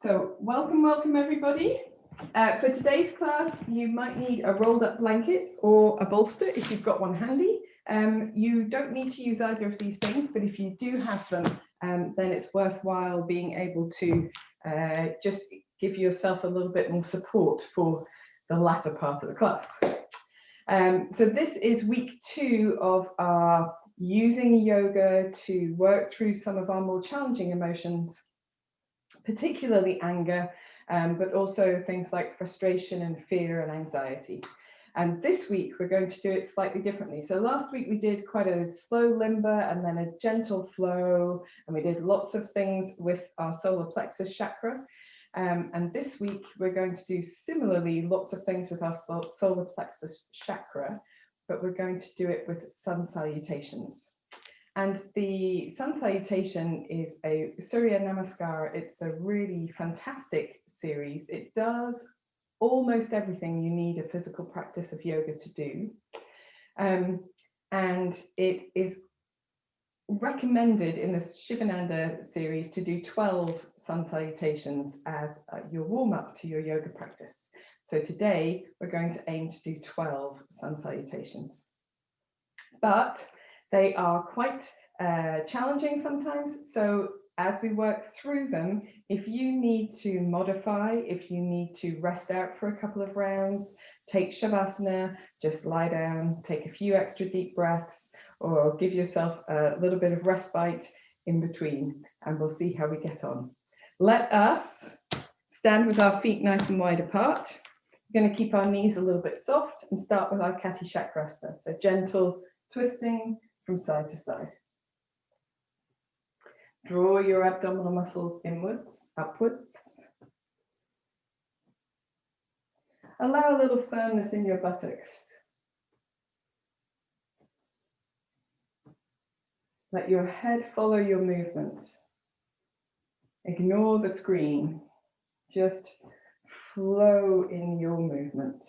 So welcome everybody. For today's class, you might need a rolled up blanket or a bolster if you've got one handy. You don't need to use either of these things, but if you do have them, then it's worthwhile being able to just give yourself a little bit more support for the latter part of the class. So this is week 2 of our using yoga to work through some of our more challenging emotions, particularly anger, but also things like frustration and fear and anxiety. And this week we're going to do it slightly differently. So last week we did quite a slow limber and then a gentle flow, and we did lots of things with our solar plexus chakra. And this week we're going to do similarly lots of things with our solar plexus chakra, but we're going to do it with sun salutations. And the sun salutation is a Surya Namaskar. It's a really fantastic series. It does almost everything you need a physical practice of yoga to do. And it is recommended in the Shivananda series to do 12 sun salutations as your warm-up to your yoga practice. So today we're going to aim to do 12 sun salutations. But they are quite challenging sometimes. So as we work through them, if you need to modify, if you need to rest out for a couple of rounds, take Shavasana, just lie down, take a few extra deep breaths, or give yourself a little bit of respite in between, and we'll see how we get on. Let us stand with our feet nice and wide apart. We're going to keep our knees a little bit soft and start with our Kati Chakrasana. So gentle twisting from side to side. Draw your abdominal muscles inwards, upwards. Allow a little firmness in your buttocks. Let your head follow your movement. Ignore the screen. Just flow in your movement.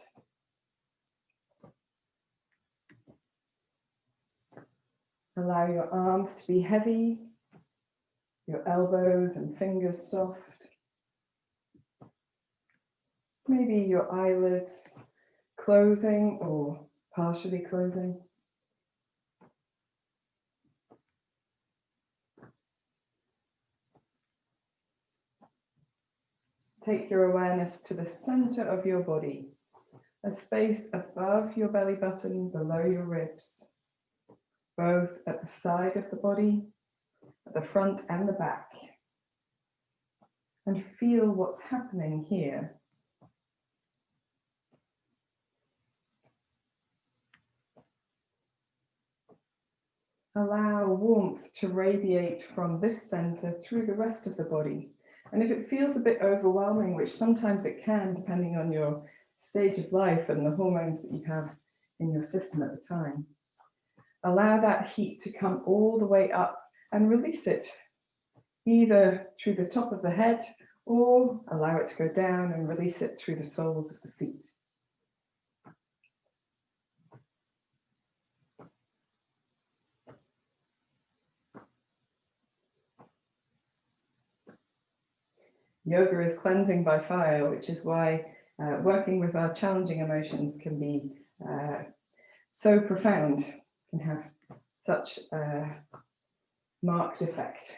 Allow your arms to be heavy, your elbows and fingers soft. Maybe your eyelids closing or partially closing. Take your awareness to the center of your body, a space above your belly button, below your ribs, both at the side of the body, at the front and the back. And feel what's happening here. Allow warmth to radiate from this center through the rest of the body. And if it feels a bit overwhelming, which sometimes it can, depending on your stage of life and the hormones that you have in your system at the time, allow that heat to come all the way up and release it, either through the top of the head or allow it to go down and release it through the soles of the feet. Yoga is cleansing by fire, which is why working with our challenging emotions can be so profound, can have such a marked effect.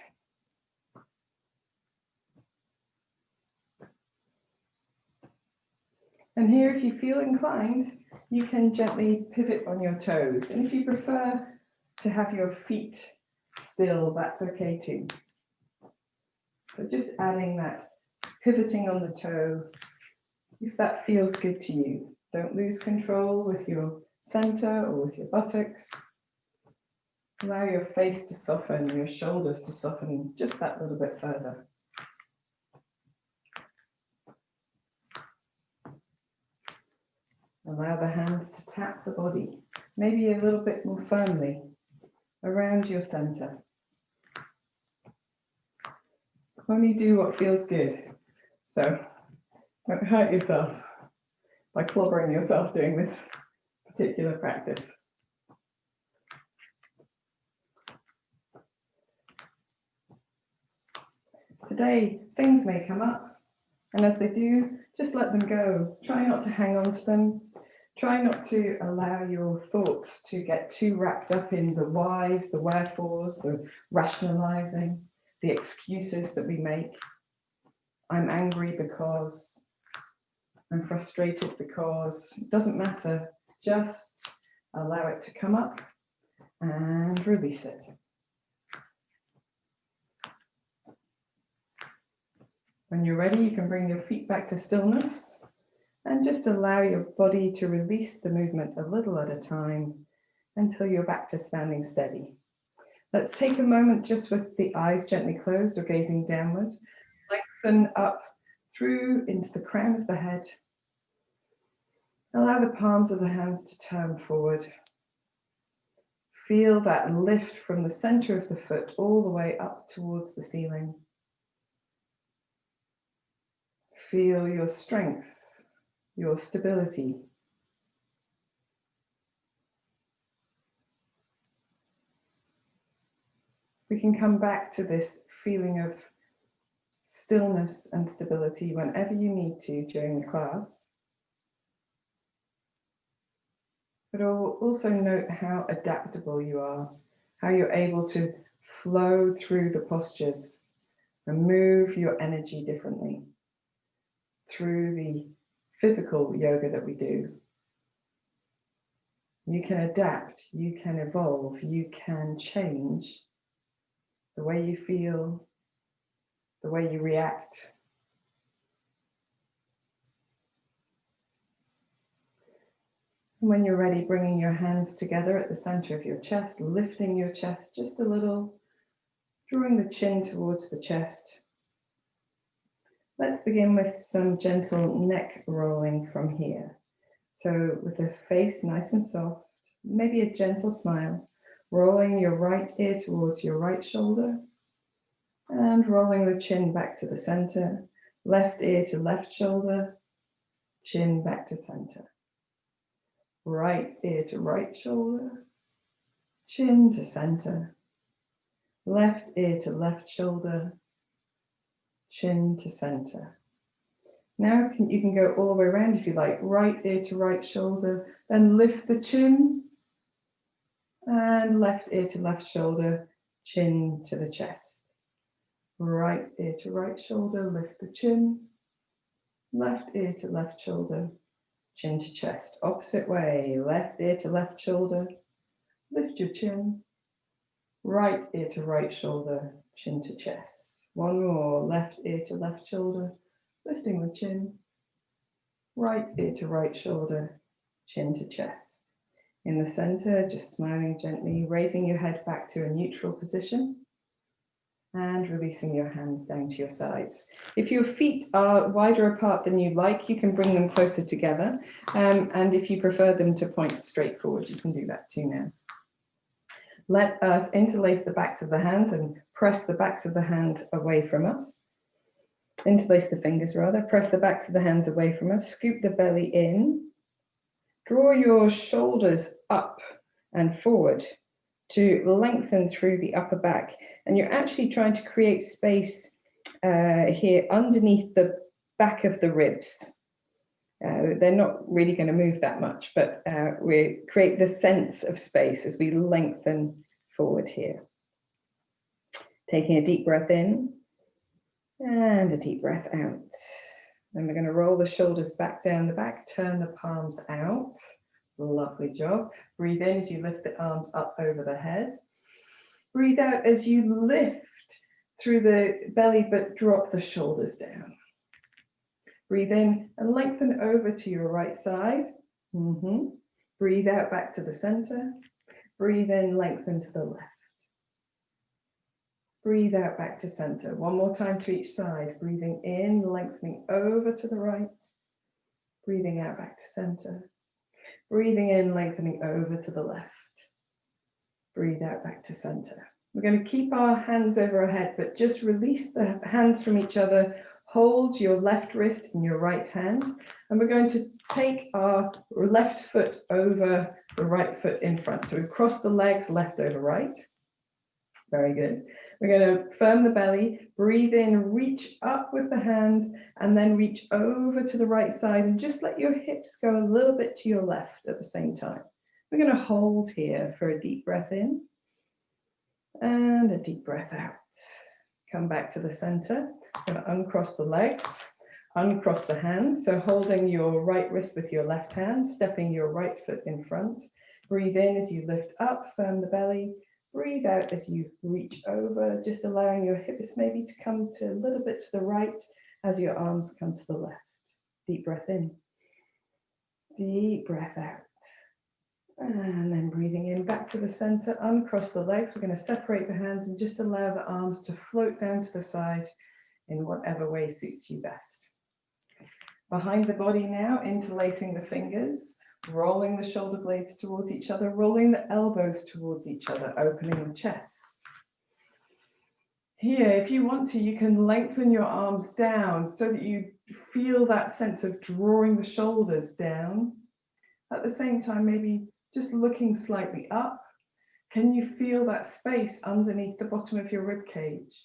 And here, if you feel inclined, you can gently pivot on your toes. And if you prefer to have your feet still, that's okay too. So just adding that pivoting on the toe, if that feels good to you. Don't lose control with your center or with your buttocks. Allow your face to soften, your shoulders to soften just that little bit further. Allow the hands to tap the body, maybe a little bit more firmly around your center. Only do what feels good. So don't hurt yourself by clobbering yourself doing this particular practice. Today, things may come up. And as they do, just let them go. Try not to hang on to them. Try not to allow your thoughts to get too wrapped up in the whys, the wherefores, the rationalizing, the excuses that we make. I'm angry because, I'm frustrated because, it doesn't matter. Just allow it to come up and release it. When you're ready, you can bring your feet back to stillness and just allow your body to release the movement a little at a time until you're back to standing steady. Let's take a moment just with the eyes gently closed or gazing downward. Lengthen up through into the crown of the head. Allow the palms of the hands to turn forward. Feel that lift from the center of the foot all the way up towards the ceiling. Feel your strength, your stability. We can come back to this feeling of stillness and stability whenever you need to during the class. But also note how adaptable you are, how you're able to flow through the postures and move your energy differently through the physical yoga that we do. You can adapt, you can evolve, you can change the way you feel, the way you react. And when you're ready, bringing your hands together at the center of your chest, lifting your chest just a little, drawing the chin towards the chest. Let's begin with some gentle neck rolling from here. So with the face nice and soft, maybe a gentle smile, rolling your right ear towards your right shoulder and rolling the chin back to the center, left ear to left shoulder, chin back to center. Right ear to right shoulder, chin to center, left ear to left shoulder, chin to center. Now you can go all the way around if you like, right ear to right shoulder, then lift the chin, and left ear to left shoulder, chin to the chest. Right ear to right shoulder, lift the chin, left ear to left shoulder, chin to chest. Opposite way, left ear to left shoulder, lift your chin, right ear to right shoulder, chin to chest. One more, left ear to left shoulder, lifting the chin, right ear to right shoulder, chin to chest. In the center, just smiling gently, raising your head back to a neutral position and releasing your hands down to your sides. If your feet are wider apart than you'd like, you can bring them closer together. And if you prefer them to point straight forward, you can do that too now. Let us interlace the backs of the hands and press the backs of the hands away from us. Interlace the fingers rather, press the backs of the hands away from us, scoop the belly in, draw your shoulders up and forward to lengthen through the upper back. And you're actually trying to create space here underneath the back of the ribs. They're not really going to move that much, but we create the sense of space as we lengthen forward here. Taking a deep breath in and a deep breath out. Then we're going to roll the shoulders back down the back, turn the palms out. Lovely job. Breathe in as you lift the arms up over the head. Breathe out as you lift through the belly, but drop the shoulders down. Breathe in and lengthen over to your right side. Breathe out back to the center. Breathe in, lengthen to the left. Breathe out back to center. One more time to each side. Breathing in, lengthening over to the right. Breathing out back to center. Breathing in, lengthening over to the left. Breathe out back to center. We're going to keep our hands over our head, but just release the hands from each other. Hold your left wrist in your right hand, and we're going to take our left foot over the right foot in front. So we cross the legs, left over right. Very good. We're going to firm the belly, breathe in, reach up with the hands, and then reach over to the right side and just let your hips go a little bit to your left at the same time. We're going to hold here for a deep breath in and a deep breath out. Come back to the center. We're going to uncross the legs, uncross the hands. So holding your right wrist with your left hand, stepping your right foot in front. Breathe in as you lift up, firm the belly. Breathe out as you reach over, just allowing your hips maybe to come to a little bit to the right as your arms come to the left. Deep breath in. Deep breath out. And then breathing in back to the center, uncross the legs. We're going to separate the hands and just allow the arms to float down to the side in whatever way suits you best. Behind the body now, interlacing the fingers. Rolling the shoulder blades towards each other, rolling the elbows towards each other, opening the chest. Here, if you want to, you can lengthen your arms down so that you feel that sense of drawing the shoulders down. At the same time, maybe just looking slightly up. Can you feel that space underneath the bottom of your rib cage?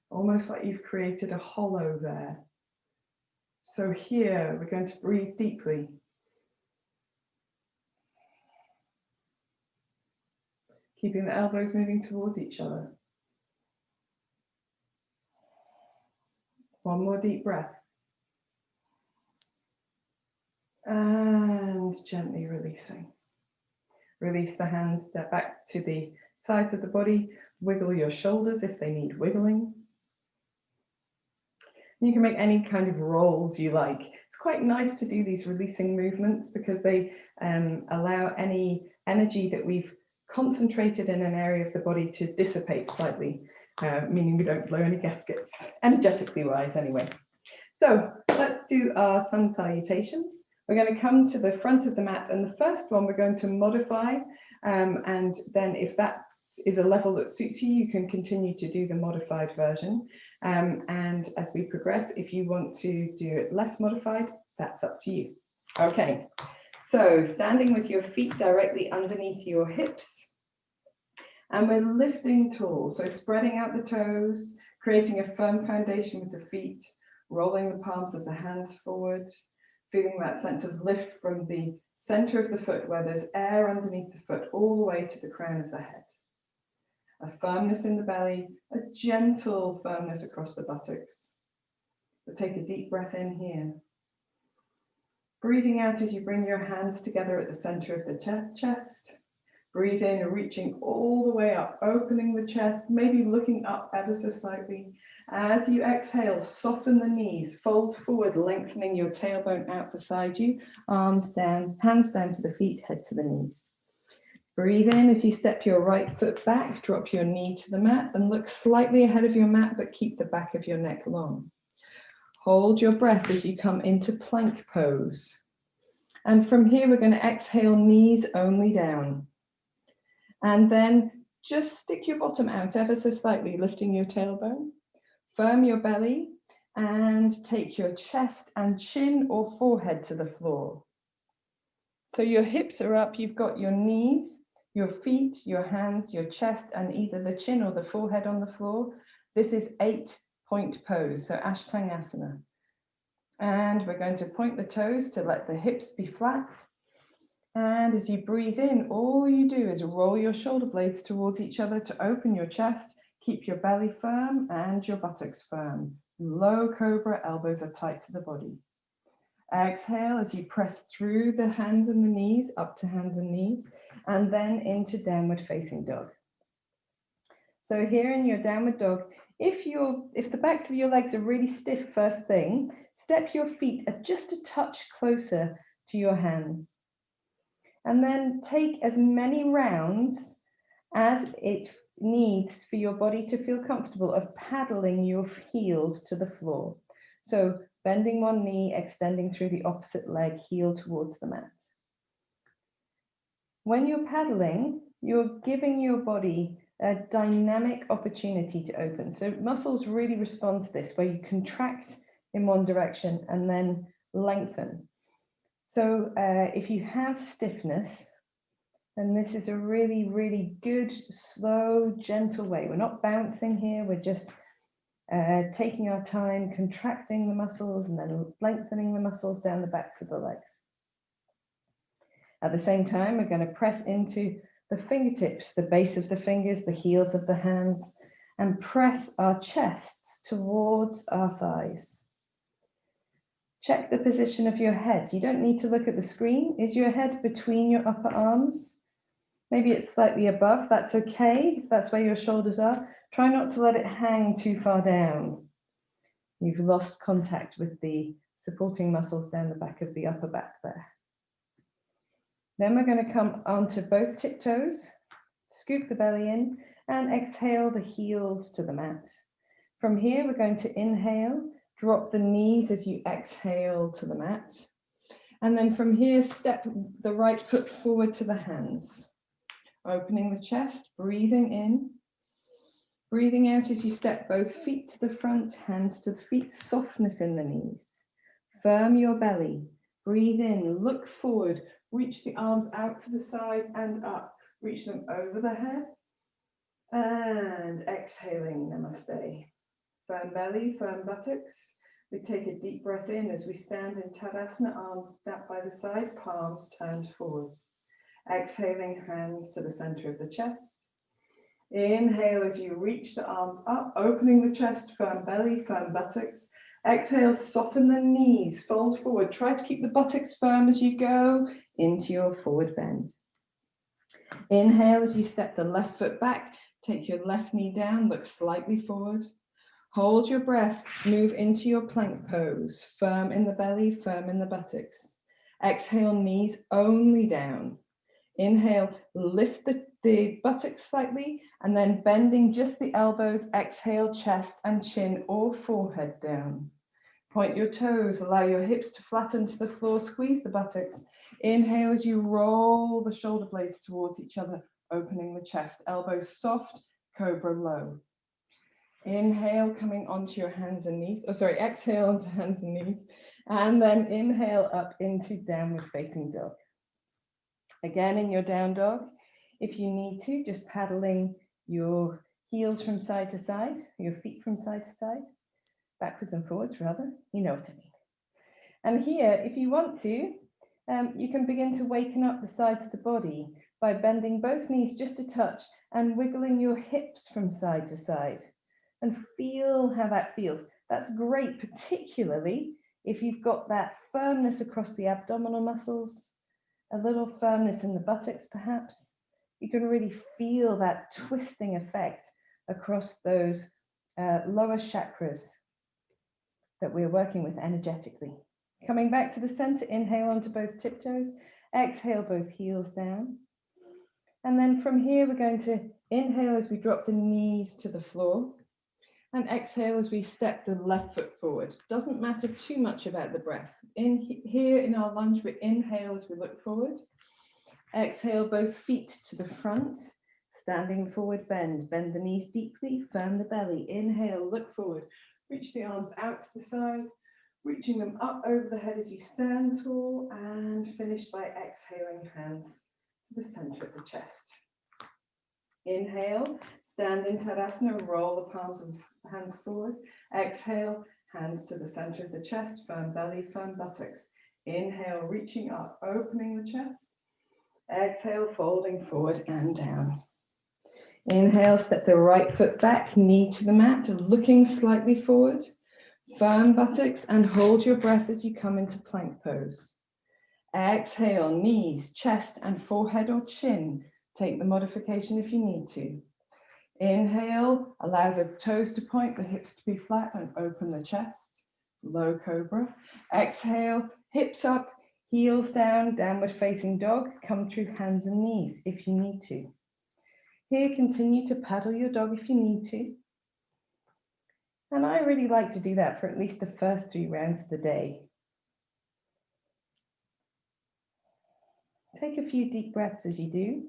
Almost like you've created a hollow there. So here, we're going to breathe deeply. Keeping the elbows moving towards each other. One more deep breath. And gently releasing. Release the hands back to the sides of the body. Wiggle your shoulders if they need wiggling. You can make any kind of rolls you like. It's quite nice to do these releasing movements because they allow any energy that we've concentrated in an area of the body to dissipate slightly, meaning we don't blow any gaskets, energetically wise anyway. So let's do our sun salutations. We're going to come to the front of the mat, and the first one we're going to modify, and then if that is a level that suits you, you can continue to do the modified version. And as we progress, if you want to do it less modified, that's up to you. Okay, so standing with your feet directly underneath your hips, and we're lifting tall, so spreading out the toes, creating a firm foundation with the feet, rolling the palms of the hands forward, feeling that sense of lift from the center of the foot where there's air underneath the foot all the way to the crown of the head. A firmness in the belly, a gentle firmness across the buttocks. But take a deep breath in here. Breathing out as you bring your hands together at the center of the chest. Breathe in, reaching all the way up, opening the chest, maybe looking up ever so slightly. As you exhale, soften the knees, fold forward, lengthening your tailbone out beside you, arms down, hands down to the feet, head to the knees. Breathe in as you step your right foot back, drop your knee to the mat and look slightly ahead of your mat, but keep the back of your neck long. Hold your breath as you come into plank pose. And from here, we're going to exhale, knees only down. And then just stick your bottom out ever so slightly, lifting your tailbone. Firm your belly and take your chest and chin or forehead to the floor. So your hips are up, you've got your knees, your feet, your hands, your chest, and either the chin or the forehead on the floor. This is 8-point pose, so Ashtangasana. And we're going to point the toes to let the hips be flat. And as you breathe in, all you do is roll your shoulder blades towards each other to open your chest, keep your belly firm and your buttocks firm. Low cobra, elbows are tight to the body. Exhale as you press through the hands and the knees, up to hands and knees, and then into downward facing dog. So here in your downward dog, if the backs of your legs are really stiff first thing, step your feet just a touch closer to your hands. And then take as many rounds as it needs for your body to feel comfortable of paddling your heels to the floor. So bending one knee, extending through the opposite leg, heel towards the mat. When you're paddling, you're giving your body a dynamic opportunity to open. So muscles really respond to this, where you contract in one direction and then lengthen. So if you have stiffness, And this is a really, really good, slow, gentle way. We're not bouncing here. We're just taking our time, contracting the muscles and then lengthening the muscles down the backs of the legs. At the same time, we're going to press into the fingertips, the base of the fingers, the heels of the hands, and press our chests towards our thighs. Check the position of your head. You don't need to look at the screen. Is your head between your upper arms? Maybe it's slightly above. That's okay. If that's where your shoulders are. Try not to let it hang too far down. You've lost contact with the supporting muscles down the back of the upper back there. Then we're going to come onto both tiptoes, scoop the belly in, and exhale the heels to the mat. From here, we're going to inhale, drop the knees as you exhale to the mat. And then from here, step the right foot forward to the hands. Opening the chest, breathing in. Breathing out as you step both feet to the front, hands to the feet, softness in the knees. Firm your belly. Breathe in, look forward, reach the arms out to the side and up. Reach them over the head. And exhaling, namaste. Firm belly, firm buttocks. We take a deep breath in as we stand in Tadasana, arms back by the side, palms turned forward. Exhaling, hands to the center of the chest. Inhale as you reach the arms up, opening the chest, firm belly, firm buttocks. Exhale, soften the knees, fold forward. Try to keep the buttocks firm as you go into your forward bend. Inhale as you step the left foot back, take your left knee down, look slightly forward. Hold your breath, move into your plank pose, firm in the belly, firm in the buttocks. Exhale, knees only down. Inhale, lift the buttocks slightly, and then bending just the elbows, exhale, chest and chin or forehead down. Point your toes, allow your hips to flatten to the floor, squeeze the buttocks. Inhale as you roll the shoulder blades towards each other, opening the chest, elbows soft, cobra low. Inhale, coming onto your hands and knees. Exhale onto hands and knees. And then inhale up into downward facing dog. Again, in your down dog, if you need to, just paddling your heels from side to side, your feet from side to side, backwards and forwards rather, you know what I mean. And here, if you want to, you can begin to waken up the sides of the body by bending both knees just a touch and wiggling your hips from side to side. And feel how that feels. That's great, particularly if you've got that firmness across the abdominal muscles, a little firmness in the buttocks perhaps. You can really feel that twisting effect across those lower chakras that we're working with energetically. Coming back to the center, inhale onto both tiptoes, exhale both heels down. And then from here, we're going to inhale as we drop the knees to the floor. And exhale as we step the left foot forward. Doesn't matter too much about the breath. Here in our lunge, we inhale as we look forward. Exhale both feet to the front. Standing forward bend. Bend the knees deeply, firm the belly. Inhale, look forward. Reach the arms out to the side. Reaching them up over the head as you stand tall. And finish by exhaling, hands to the center of the chest. Inhale, stand in Tadasana, roll the palms of the hands forward. Exhale, hands to the center of the chest, firm belly, firm buttocks. Inhale, reaching up, opening the chest. Exhale, folding forward and down. Inhale, step the right foot back, knee to the mat, looking slightly forward. Firm buttocks and hold your breath as you come into plank pose. Exhale, knees, chest and forehead or chin. Take the modification if you need to. Inhale, allow the toes to point, the hips to be flat and open the chest. Low cobra. Exhale, hips up, heels down, downward facing dog. Come through hands and knees if you need to. Here, continue to paddle your dog if you need to. And I really like to do that for at least the first 3 rounds of the day. Take a few deep breaths as you do,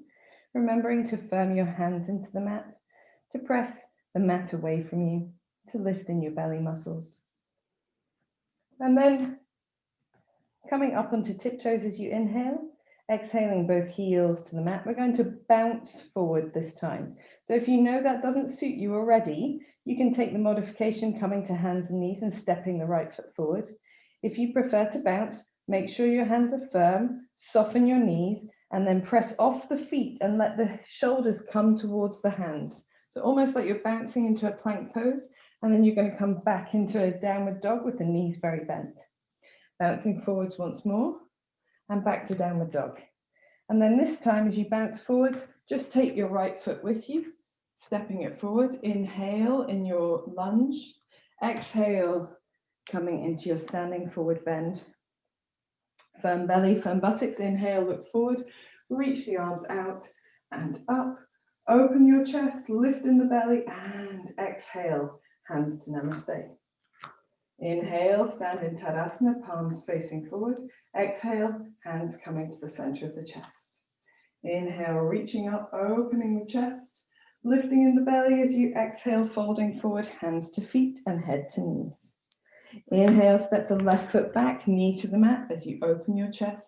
remembering to firm your hands into the mat, to press the mat away from you, to lift in your belly muscles. And then coming up onto tiptoes as you inhale, Exhaling both heels to the mat. We're going to bounce forward this time. So if you know that doesn't suit you already, you can take the modification coming to hands and knees and stepping the right foot forward. If you prefer to bounce, make sure your hands are firm, soften your knees, and then press off the feet and let the shoulders come towards the hands. So almost like you're bouncing into a plank pose, and then you're going to come back into a downward dog with the knees very bent. Bouncing forwards once more, and back to downward dog. And then this time, as you bounce forwards, just take your right foot with you, stepping it forward. Inhale in your lunge. Exhale, coming into your standing forward bend. Firm belly, firm buttocks. Inhale, look forward. Reach the arms out and up. Open your chest, lift in the belly, and exhale, hands to namaste. Inhale, stand in Tadasana, palms facing forward. Exhale, hands coming to the center of the chest. Inhale, reaching up, opening the chest, lifting in the belly as you exhale, folding forward, hands to feet and head to knees. Inhale, step the left foot back, knee to the mat as you open your chest.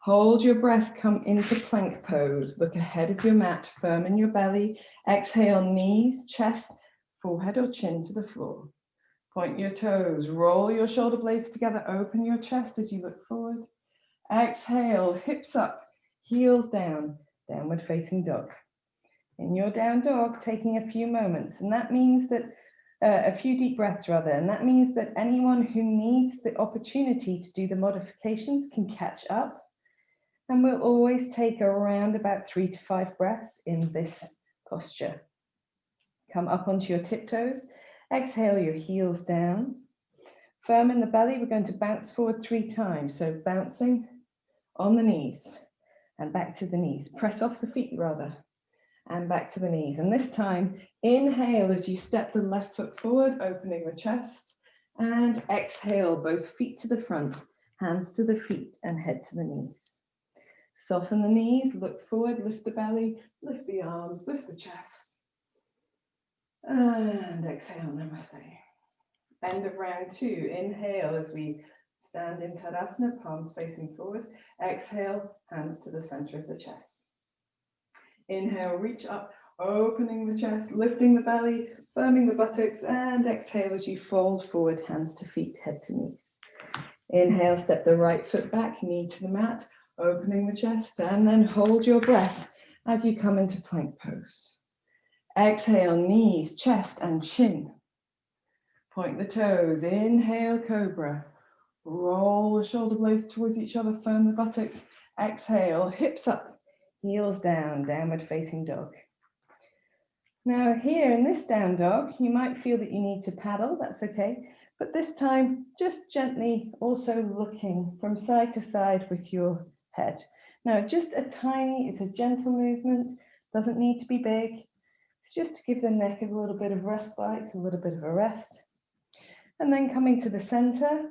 Hold your breath, come into plank pose. Look ahead of your mat, firm in your belly. Exhale, knees, chest, forehead or chin to the floor. Point your toes, roll your shoulder blades together, open your chest as you look forward. Exhale, hips up, heels down, downward facing dog. In your down dog, taking a few moments, and that means that a few deep breaths rather, and that means that anyone who needs the opportunity to do the modifications can catch up. And we'll always take around about 3 to 5 breaths in this posture. Come up onto your tiptoes. Exhale your heels down. Firm in the belly, we're going to bounce forward 3 times. So bouncing on the knees and back to the knees. Press off the feet rather and back to the knees. And this time, inhale as you step the left foot forward, opening the chest. And exhale, both feet to the front, hands to the feet and head to the knees. Soften the knees, look forward, lift the belly, lift the arms, lift the chest. And exhale, namaste. End of round 2. Inhale as we stand in Tadasana, palms facing forward. Exhale, hands to the center of the chest. Inhale, reach up, opening the chest, lifting the belly, firming the buttocks, and exhale as you fold forward, hands to feet, head to knees. Inhale, step the right foot back, knee to the mat, opening the chest, and then hold your breath as you come into plank pose. Exhale, knees, chest, and chin. Point the toes. Inhale, cobra. Roll the shoulder blades towards each other, firm the buttocks. Exhale, hips up, heels down, downward facing dog. Now here in this down dog, you might feel that you need to paddle, that's okay. But this time, just gently also looking from side to side with your head. Now, just it's a gentle movement, doesn't need to be big. It's just to give the neck a little bit of respite, a little bit of a rest. And then coming to the center,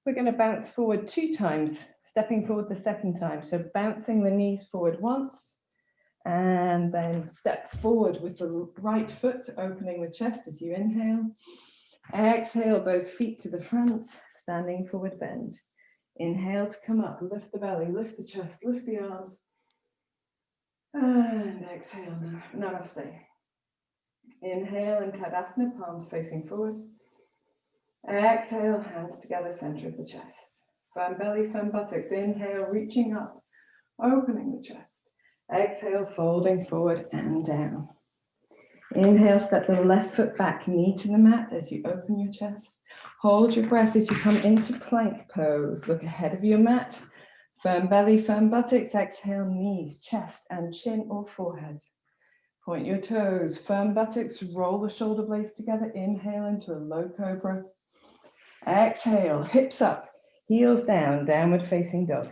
we're going to bounce forward 2 times, stepping forward the second time. So bouncing the knees forward once, and then step forward with the right foot, opening the chest as you inhale. Exhale, both feet to the front, standing forward bend. Inhale to come up, lift the belly, lift the chest, lift the arms. And exhale, namaste. Inhale in Tadasana, palms facing forward. Exhale, hands together, center of the chest. Firm belly, firm buttocks. Inhale, reaching up, opening the chest. Exhale, folding forward and down. Inhale, step the left foot back, knee to the mat as you open your chest. Hold your breath as you come into plank pose. Look ahead of your mat. Firm belly, firm buttocks. Exhale, knees, chest, and chin or forehead. Point your toes, firm buttocks. Roll the shoulder blades together. Inhale into a low cobra. Exhale, hips up, heels down, downward facing dog.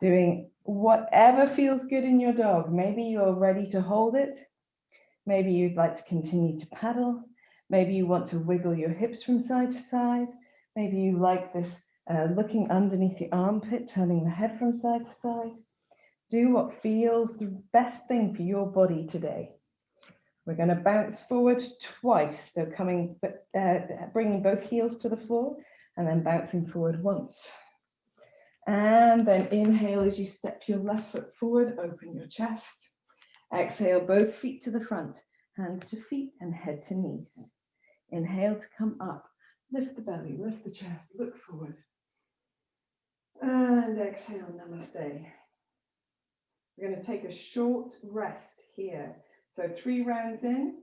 Doing whatever feels good in your dog. Maybe you're ready to hold it. Maybe you'd like to continue to paddle. Maybe you want to wiggle your hips from side to side. Maybe you like this looking underneath the armpit, turning the head from side to side. Do what feels the best thing for your body today. We're going to bounce forward twice. So bringing both heels to the floor and then bouncing forward once. And then inhale as you step your left foot forward, open your chest. Exhale, both feet to the front, hands to feet and head to knees. Inhale to come up, lift the belly, lift the chest, look forward. And exhale, namaste. We're going to take a short rest here. So 3 rounds in,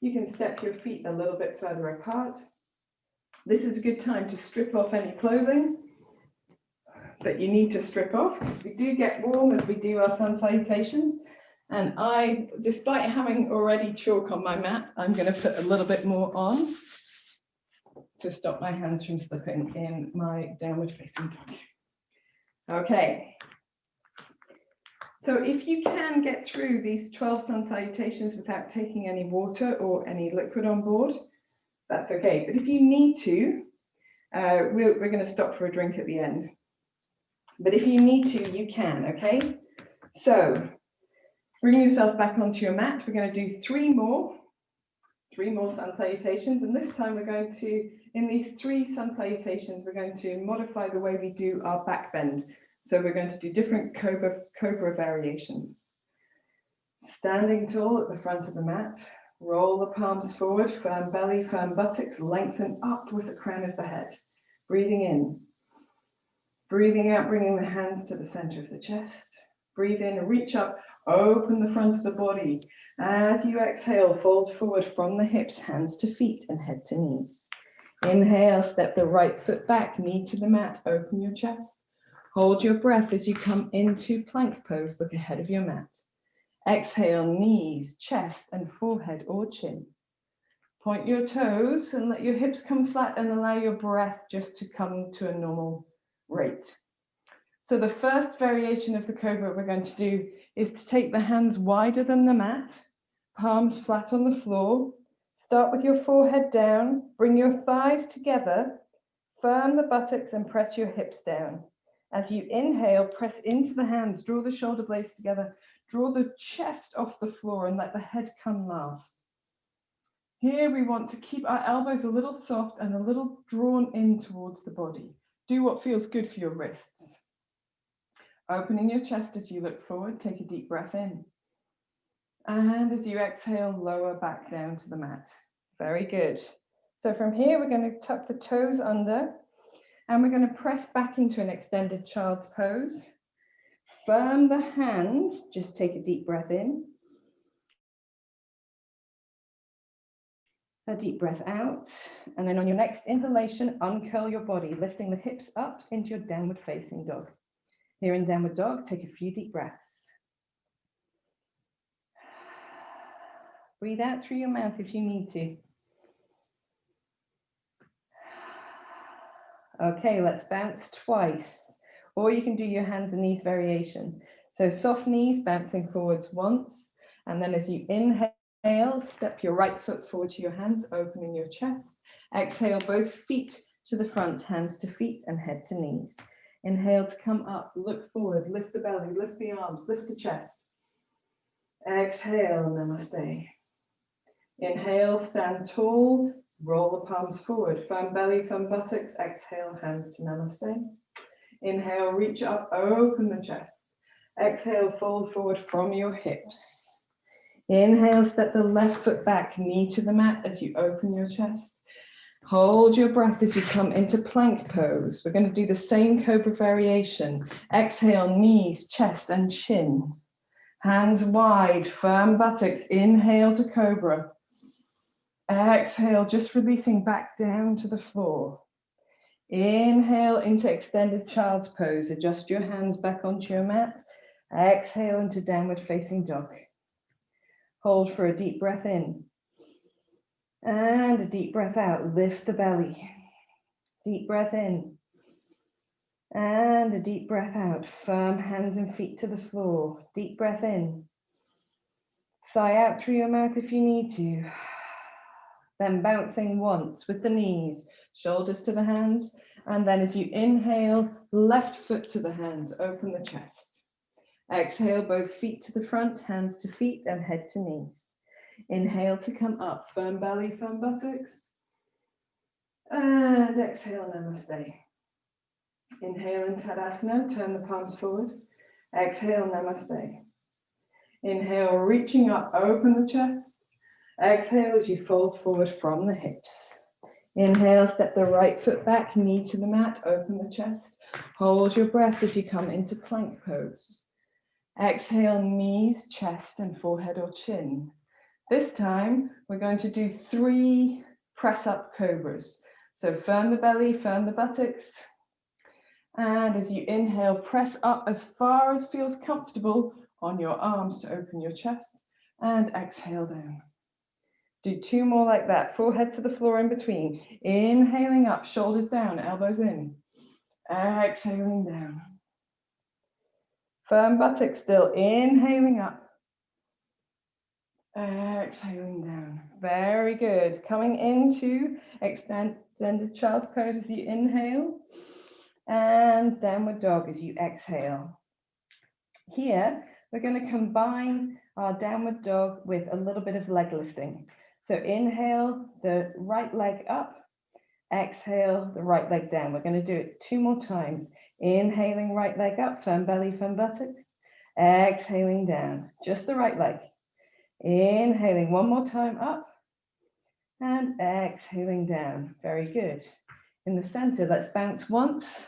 you can step your feet a little bit further apart. This is a good time to strip off any clothing that you need to strip off, because we do get warm as we do our sun salutations. And I, despite having already chalk on my mat, I'm going to put a little bit more on to stop my hands from slipping in my downward facing dog. Okay. So if you can get through these 12 sun salutations without taking any water or any liquid on board, that's okay. But if you need to, we're going to stop for a drink at the end. But if you need to, you can, okay? So bring yourself back onto your mat. We're going to do 3 more sun salutations. And this time we're going to, in these 3 sun salutations, we're going to modify the way we do our back bend. So we're going to do different cobra variations. Standing tall at the front of the mat, roll the palms forward, firm belly, firm buttocks, lengthen up with the crown of the head. Breathing in. Breathing out, bringing the hands to the center of the chest. Breathe in, reach up, open the front of the body. As you exhale, fold forward from the hips, hands to feet and head to knees. Inhale, step the right foot back, knee to the mat, open your chest. Hold your breath as you come into plank pose, look ahead of your mat. Exhale, knees, chest and forehead or chin. Point your toes and let your hips come flat and allow your breath just to come to a normal rate. So the first variation of the cobra we're going to do is to take the hands wider than the mat, palms flat on the floor. Start with your forehead down, bring your thighs together, firm the buttocks and press your hips down. As you inhale, press into the hands, draw the shoulder blades together, draw the chest off the floor and let the head come last. Here we want to keep our elbows a little soft and a little drawn in towards the body. Do what feels good for your wrists. Opening your chest as you look forward, take a deep breath in. And as you exhale, lower back down to the mat. Very good. So from here, we're going to tuck the toes under and we're going to press back into an extended child's pose. Firm the hands, just take a deep breath in. A deep breath out. And then on your next inhalation, uncurl your body, lifting the hips up into your downward facing dog. Here in downward dog, take a few deep breaths. Breathe out through your mouth if you need to. Okay, let's bounce twice. Or you can do your hands and knees variation. So soft knees, bouncing forwards once. And then as you inhale, step your right foot forward to your hands, opening your chest. Exhale, both feet to the front, hands to feet and head to knees. Inhale to come up, look forward, lift the belly, lift the arms, lift the chest. Exhale, namaste. Inhale, stand tall, roll the palms forward, firm belly, firm buttocks. Exhale, hands to namaste. Inhale, reach up, open the chest. Exhale, fold forward from your hips. Inhale, step the left foot back, knee to the mat as you open your chest. Hold your breath as you come into plank pose. We're going to do the same cobra variation. Exhale, knees, chest and chin. Hands wide, firm buttocks. Inhale to cobra. Exhale, just releasing back down to the floor. Inhale into extended child's pose. Adjust your hands back onto your mat. Exhale into downward facing dog. Hold for a deep breath in. And a deep breath out. Lift the belly. Deep breath in. And a deep breath out. Firm hands and feet to the floor. Deep breath in. Sigh out through your mouth if you need to. Then bouncing once with the knees, shoulders to the hands. And then as you inhale, left foot to the hands, open the chest. Exhale, both feet to the front, hands to feet and head to knees. Inhale to come up, firm belly, firm buttocks. And exhale, namaste. Inhale in Tadasana, turn the palms forward. Exhale, Namaste. Inhale, reaching up, open the chest. Exhale as you fold forward from the hips. Inhale, step the right foot back, knee to the mat, open the chest. Hold your breath as you come into plank pose. Exhale, knees, chest, and forehead or chin. This time, we're going to do 3 press-up cobras. So firm the belly, firm the buttocks. And as you inhale, press up as far as feels comfortable on your arms to open your chest. And exhale down. Do 2 more like that, forehead to the floor in between. Inhaling up, shoulders down, elbows in. Exhaling down. Firm buttocks still, inhaling up. Exhaling down. Very good. Coming into extended child's pose as you inhale. And downward dog as you exhale. Here, we're going to combine our downward dog with a little bit of leg lifting. So inhale the right leg up, exhale the right leg down. We're going to do it 2 more times. Inhaling right leg up, firm belly, firm buttocks. Exhaling down, just the right leg. Inhaling 1 more time up and exhaling down. Very good. In the center, let's bounce once.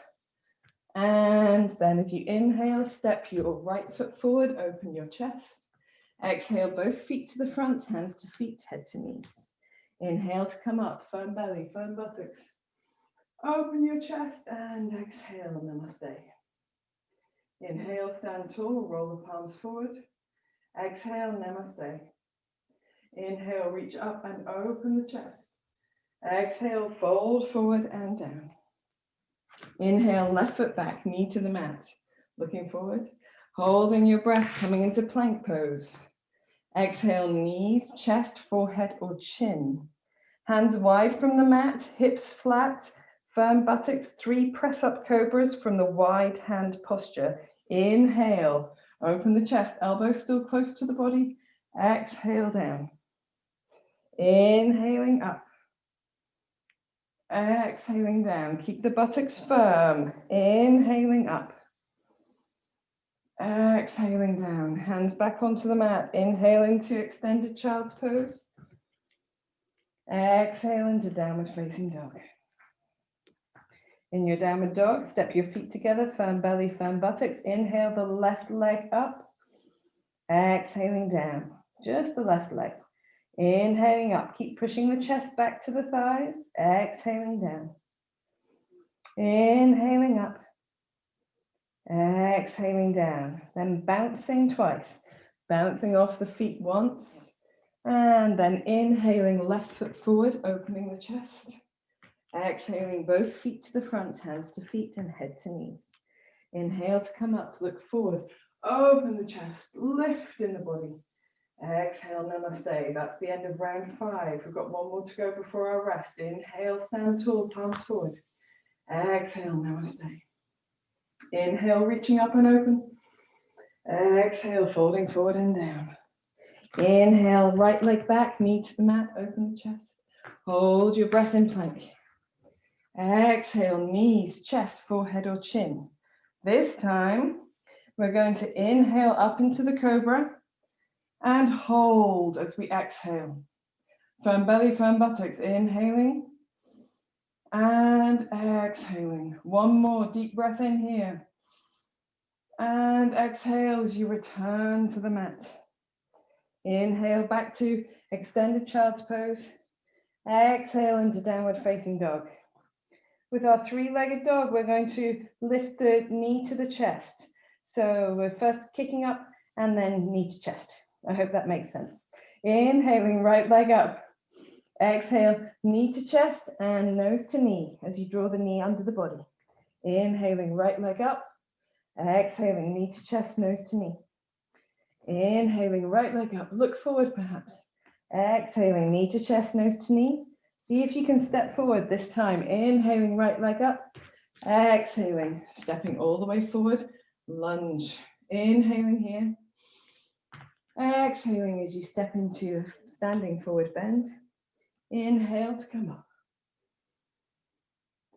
And then as you inhale, step your right foot forward, open your chest. Exhale, both feet to the front, hands to feet, head to knees. Inhale to come up, firm belly, firm buttocks. Open your chest and exhale, Namaste. Inhale, stand tall, roll the palms forward. Exhale, Namaste. Inhale, reach up and open the chest. Exhale, fold forward and down. Inhale, left foot back, knee to the mat. Looking forward. Holding your breath, coming into plank pose. Exhale, knees, chest, forehead or chin. Hands wide from the mat, hips flat, firm buttocks, 3 press-up cobras from the wide hand posture. Inhale, open the chest, elbows still close to the body. Exhale down. Inhaling up. Exhaling down. Keep the buttocks firm. Inhaling up. Exhaling down. Hands back onto the mat. Inhale into extended child's pose. Exhale into downward facing dog. In your downward dog, step your feet together, firm belly, firm buttocks. Inhale the left leg up. Exhaling down. Just the left leg. Inhaling up, keep pushing the chest back to the thighs, exhaling down. Inhaling up, exhaling down, then bouncing twice, bouncing off the feet once, and then inhaling left foot forward, opening the chest. Exhaling both feet to the front, hands to feet and head to knees. Inhale to come up, look forward, open the chest, lift in the body. Exhale, Namaste. That's the end of round 5. We've got 1 more to go before our rest. Inhale, stand tall, palms forward. Exhale, Namaste. Inhale, reaching up and open. Exhale, folding forward and down. Inhale, right leg back, knee to the mat, open the chest. Hold your breath in plank. Exhale, knees, chest, forehead or chin. This time, we're going to inhale up into the cobra. And hold as we exhale. Firm belly, firm buttocks. Inhaling and exhaling. 1 more deep breath in here. And exhale as you return to the mat. Inhale back to extended child's pose. Exhale into downward facing dog. With our 3-legged dog, we're going to lift the knee to the chest. So we're first kicking up and then knee to chest. I hope that makes sense. Inhaling, right leg up. Exhale, knee to chest and nose to knee as you draw the knee under the body. Inhaling, right leg up. Exhaling, knee to chest, nose to knee. Inhaling, right leg up. Look forward perhaps. Exhaling, knee to chest, nose to knee. See if you can step forward this time. Inhaling, right leg up. Exhaling, stepping all the way forward. Lunge. Inhaling here. Exhaling as you step into standing forward bend. Inhale to come up.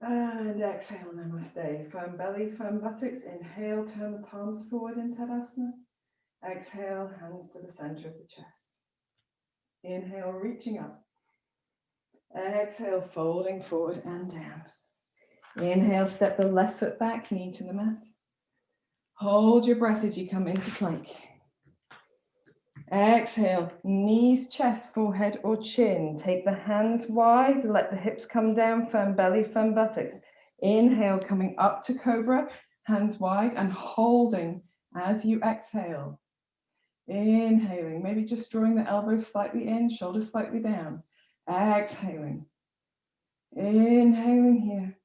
And exhale, namaste. Firm belly, firm buttocks. Inhale, turn the palms forward in Tadasana. Exhale, hands to the center of the chest. Inhale, reaching up. Exhale, folding forward and down. Inhale, step the left foot back, knee to the mat. Hold your breath as you come into plank. Exhale, knees, chest, forehead or chin. Take the hands wide, let the hips come down, firm belly, firm buttocks. Inhale, coming up to cobra, hands wide and holding as you exhale. Inhaling, maybe just drawing the elbows slightly in, shoulders slightly down. Exhaling. Inhaling here.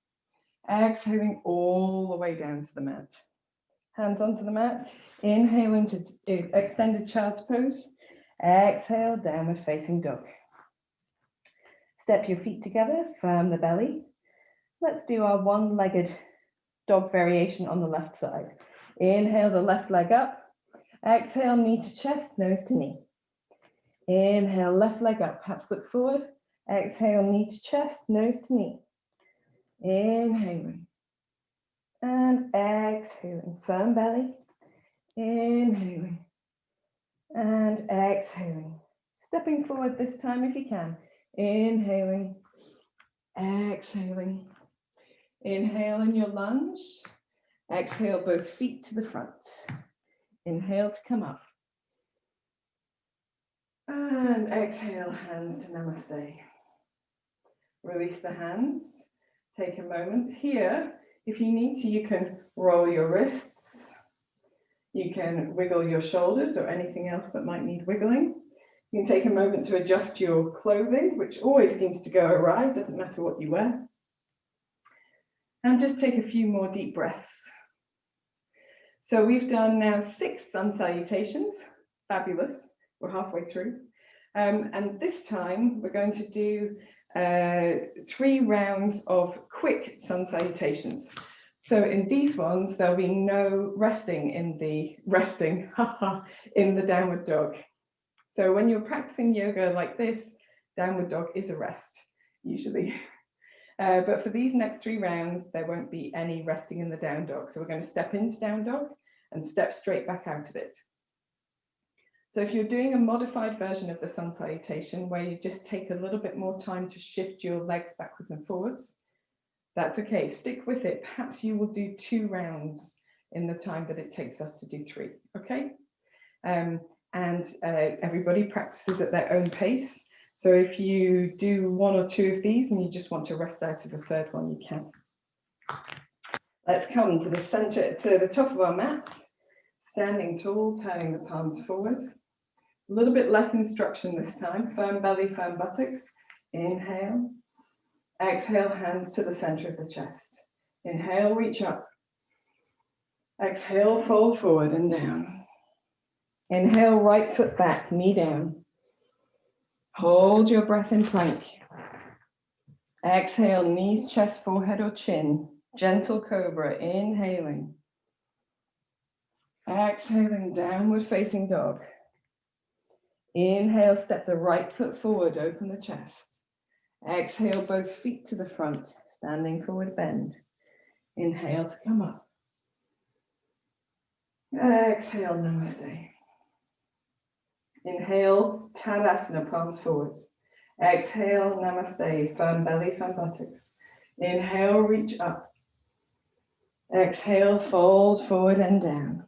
Exhaling all the way down to the mat. Hands onto the mat. Inhale into extended child's pose. Exhale, downward facing dog. Step your feet together, firm the belly. Let's do our one-legged dog variation on the left side. Inhale the left leg up. Exhale, knee to chest, nose to knee. Inhale, left leg up, perhaps look forward. Exhale, knee to chest, nose to knee. Inhaling. And exhaling, firm belly. Inhaling. And exhaling. Stepping forward this time if you can. Inhaling. Exhaling. Inhale in your lunge. Exhale, both feet to the front. Inhale to come up. And exhale, hands to namaste. Release the hands. Take a moment here. If you need to, you can roll your wrists. You can wiggle your shoulders or anything else that might need wiggling. You can take a moment to adjust your clothing, which always seems to go awry, doesn't matter what you wear. And just take a few more deep breaths. So we've done now 6 sun salutations. Fabulous. We're halfway through. And this time we're going to do 3 rounds of quick sun salutations. So in these ones, there'll be no resting in the downward dog. So when you're practicing yoga like this, downward dog is a rest, usually. But for these next 3 rounds, there won't be any resting in the down dog. So we're going to step into down dog and step straight back out of it. So if you're doing a modified version of the sun salutation, where you just take a little bit more time to shift your legs backwards and forwards, that's okay, stick with it. Perhaps you will do 2 rounds in the time that it takes us to do 3, okay? Everybody practices at their own pace. So if you do 1 or 2 of these and you just want to rest out of the 3rd one, you can. Let's come to the center, to the top of our mats, standing tall, turning the palms forward. A little bit less instruction this time. Firm belly, firm buttocks. Inhale. Exhale, hands to the center of the chest. Inhale, reach up. Exhale, fold forward and down. Inhale, right foot back, knee down. Hold your breath in plank. Exhale, knees, chest, forehead or chin. Gentle cobra, inhaling. Exhaling, downward facing dog. Inhale, step the right foot forward, open the chest. Exhale, both feet to the front, standing forward bend. Inhale to come up. Exhale, namaste. Inhale, Tadasana, palms forward. Exhale, namaste, firm belly, firm buttocks. Inhale, reach up. Exhale, fold forward and down.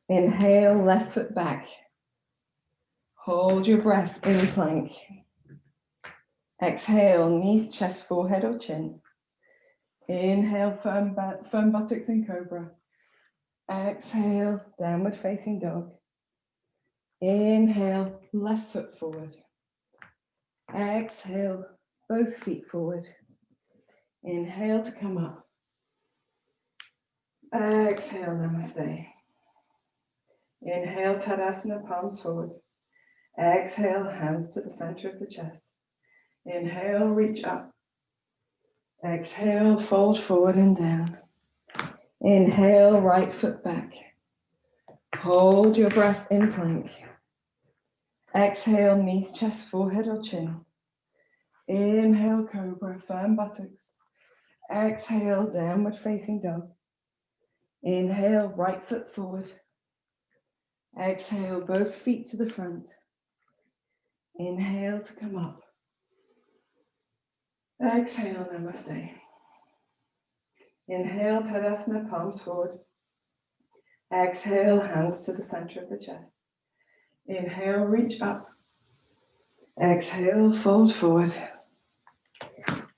Inhale, left foot back. Hold your breath in plank. Exhale, knees, chest, forehead or chin. Inhale, firm buttocks in cobra. Exhale, downward facing dog. Inhale, left foot forward. Exhale, both feet forward. Inhale to come up. Exhale, namaste. Inhale, Tadasana, palms forward. Exhale, hands to the center of the chest. Inhale, reach up. Exhale, fold forward and down. Inhale, right foot back. Hold your breath in plank. Exhale, knees, chest, forehead or chin. Inhale, cobra, firm buttocks. Exhale, downward facing dog. Inhale, right foot forward. Exhale, both feet to the front. Inhale to come up. Exhale, namaste. Inhale, Tadasana, palms forward. Exhale, hands to the center of the chest. Inhale, reach up. Exhale, fold forward.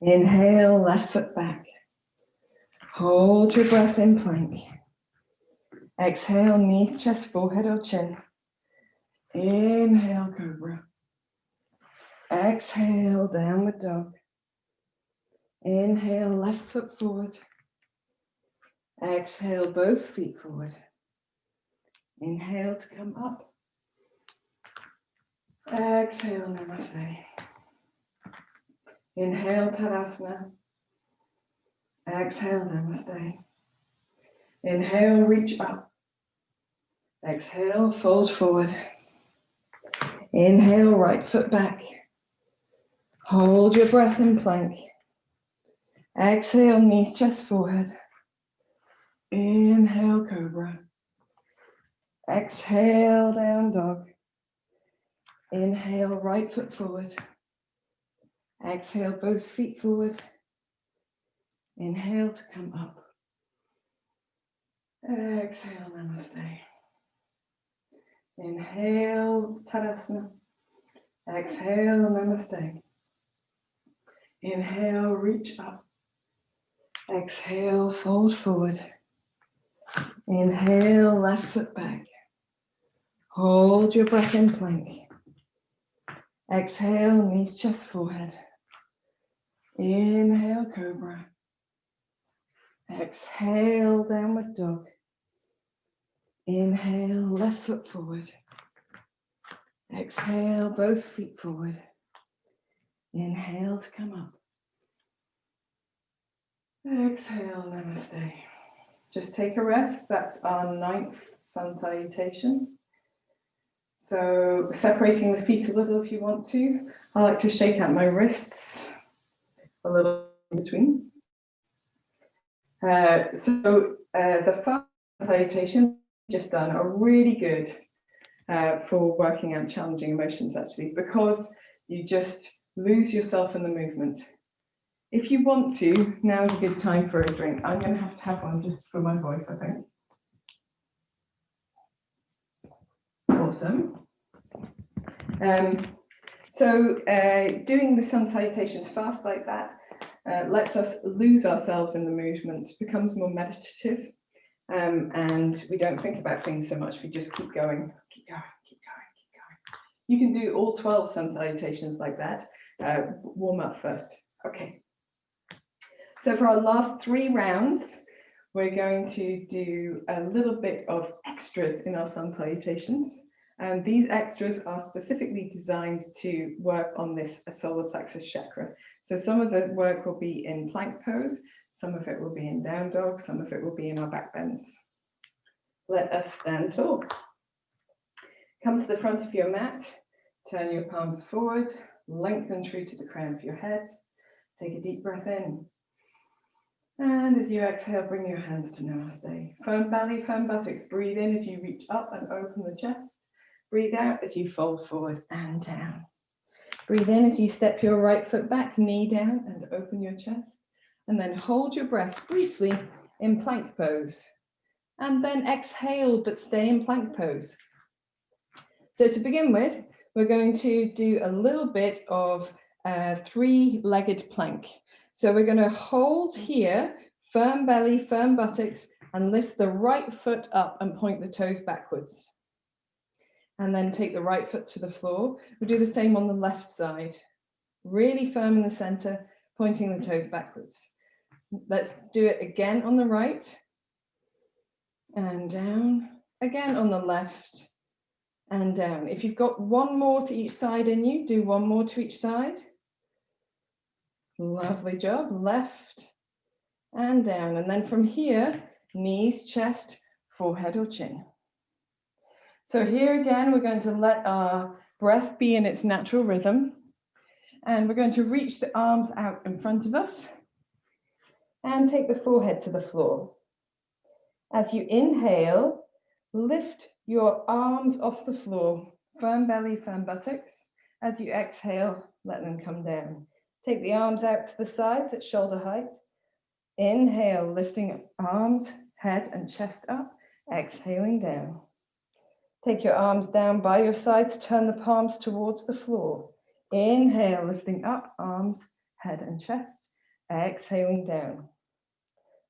Inhale, left foot back. Hold your breath in plank. Exhale, knees, chest, forehead or chin. Inhale, cobra. Exhale, downward dog. Inhale, left foot forward. Exhale, both feet forward. Inhale to come up. Exhale, namaste. Inhale, Tadasana. Exhale, namaste. Inhale, reach up. Exhale, fold forward. Inhale, right foot back. Hold your breath in plank. Exhale, knees, chest, forehead. Inhale, cobra. Exhale, down dog. Inhale, right foot forward. Exhale, both feet forward. Inhale to come up. Exhale, namaste. Inhale, Tadasana. Exhale, namaste. Inhale, reach up. Exhale, fold forward. Inhale, left foot back. Hold your breath in plank. Exhale, knees, chest, forehead. Inhale, cobra. Exhale, downward dog. Inhale, left foot forward. Exhale, both feet forward. Inhale to come up. Exhale, namaste. Just take a rest. That's our 9th sun salutation. So separating the feet a little if you want to. I like to shake out my wrists a little in between. The first salutation just done are really good for working out challenging emotions actually, because you just lose yourself in the movement. If you want to, now is a good time for a drink. I'm going to have one just for my voice, I think. Awesome. Doing the sun salutations fast like that lets us lose ourselves in the movement, becomes more meditative, and we don't think about things so much. We just keep going, keep going, keep going, keep going. You can do all 12 sun salutations like that. Warm up first. Okay. So for our last 3 rounds, we're going to do a little bit of extras in our sun salutations. And these extras are specifically designed to work on this solar plexus chakra. So some of the work will be in plank pose, some of it will be in down dog, some of it will be in our back bends. Let us stand tall. Come to the front of your mat, turn your palms forward, lengthen through to the crown of your head. Take a deep breath in. And as you exhale, bring your hands to namaste. Firm belly, firm buttocks. Breathe in as you reach up and open the chest. Breathe out as you fold forward and down. Breathe in as you step your right foot back, knee down, and open your chest. And then hold your breath briefly in plank pose. And then exhale, but stay in plank pose. So to begin with, we're going to do a little bit of 3-legged plank. So we're going to hold here, firm belly, firm buttocks, and lift the right foot up and point the toes backwards. And then take the right foot to the floor. We'll do the same on the left side. Really firm in the center, pointing the toes backwards. Let's do it again on the right. And down. Again on the left. And down. If you've got one more to each side in you, do one more to each side. Lovely job. Left and down. And then from here, knees, chest, forehead or chin. So here again, we're going to let our breath be in its natural rhythm. And we're going to reach the arms out in front of us. and take the forehead to the floor. As you inhale, lift your arms off the floor, firm belly, firm buttocks. As you exhale, let them come down. Take the arms out to the sides at shoulder height. Inhale, lifting arms, head and chest up, exhaling down. Take your arms down by your sides, turn the palms towards the floor. Inhale, lifting up, arms, head and chest, exhaling down.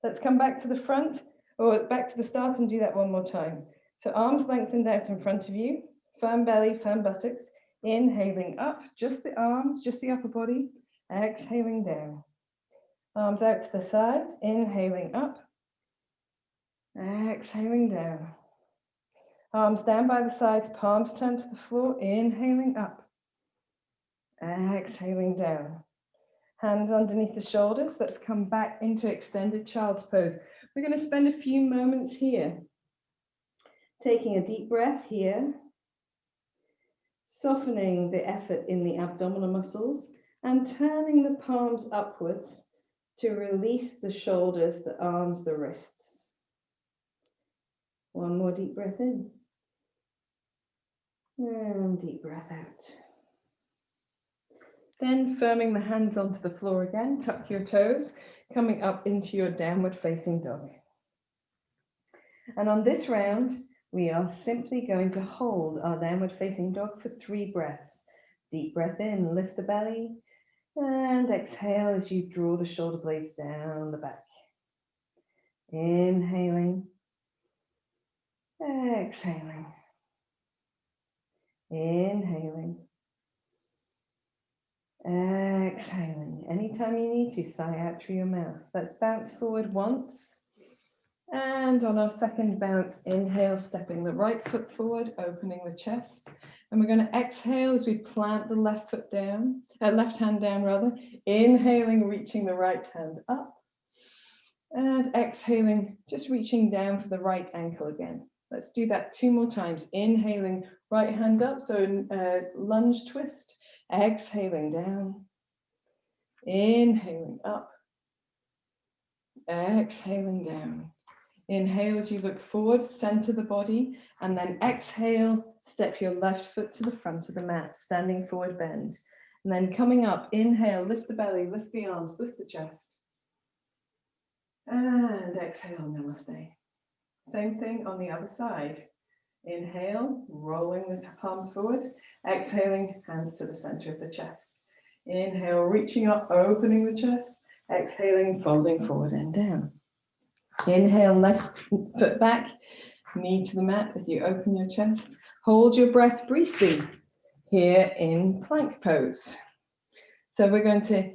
Let's come back to the front, or back to the start and do that one more time. So arms lengthened out in front of you, firm belly, firm buttocks. Inhaling up, just the arms, just the upper body, exhaling down. Arms out to the side, inhaling up, exhaling down. Arms down by the sides, palms turned to the floor, inhaling up, exhaling down. Hands underneath the shoulders. Let's come back into extended child's pose. We're going to spend a few moments here. Taking a deep breath here, softening the effort in the abdominal muscles and turning the palms upwards to release the shoulders, the arms, the wrists. One more deep breath in. And deep breath out. Then firming the hands onto the floor again, tuck your toes, coming up into your downward facing dog. And on this round, we are simply going to hold our downward facing dog for 3 breaths. Deep breath in, lift the belly, and exhale as you draw the shoulder blades down the back. Inhaling, exhaling, inhaling, exhaling. Anytime you need to, sigh out through your mouth. Let's bounce forward once. And on our second bounce, inhale, stepping the right foot forward, opening the chest. And we're going to exhale as we plant the left foot down, left hand down rather. Inhaling, reaching the right hand up. And exhaling, just reaching down for the right ankle again. Let's do that 2 more times. Inhaling, right hand up, so lunge twist. Exhaling down. Inhaling up. Exhaling down. Inhale as you look forward, center the body, and then exhale, step your left foot to the front of the mat, standing forward bend. And then coming up, inhale, lift the belly, lift the arms, lift the chest. And exhale, namaste. Same thing on the other side. Inhale, rolling the palms forward. Exhaling, hands to the center of the chest. Inhale, reaching up, opening the chest. Exhaling, folding forward and down. Inhale, left foot back, knee to the mat as you open your chest. Hold your breath briefly here in plank pose. So we're going to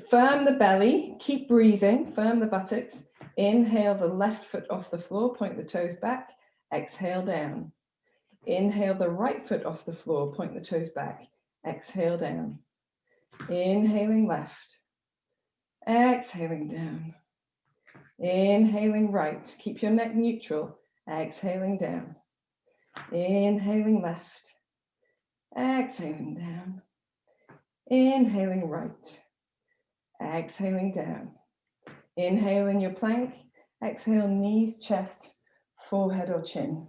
firm the belly, keep breathing, firm the buttocks. Inhale the left foot off the floor, point the toes back, exhale down. Inhale the right foot off the floor, point the toes back, exhale down. Inhaling left, exhaling down. Inhaling right, keep your neck neutral, exhaling down. Inhaling left, exhaling down. Inhaling right, exhaling down. Inhale in your plank, exhale knees, chest, forehead or chin.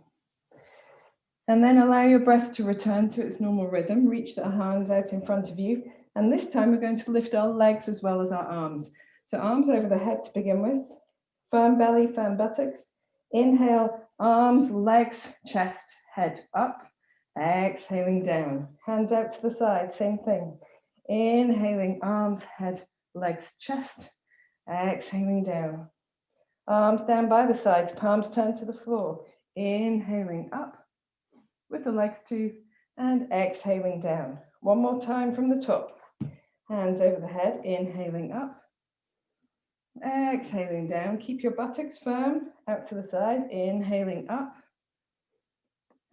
And then allow your breath to return to its normal rhythm. Reach the hands out in front of you. And this time we're going to lift our legs as well as our arms. So arms over the head to begin with. Firm belly, firm buttocks. Inhale, arms, legs, chest, head up. Exhaling down. Hands out to the side, same thing. Inhaling, arms, head, legs, chest. Exhaling down. Arms down by the sides, palms turned to the floor. Inhaling up with the legs too, and exhaling down. One more time from the top. Hands over the head, inhaling up. Exhaling down, keep your buttocks firm, out to the side, inhaling up,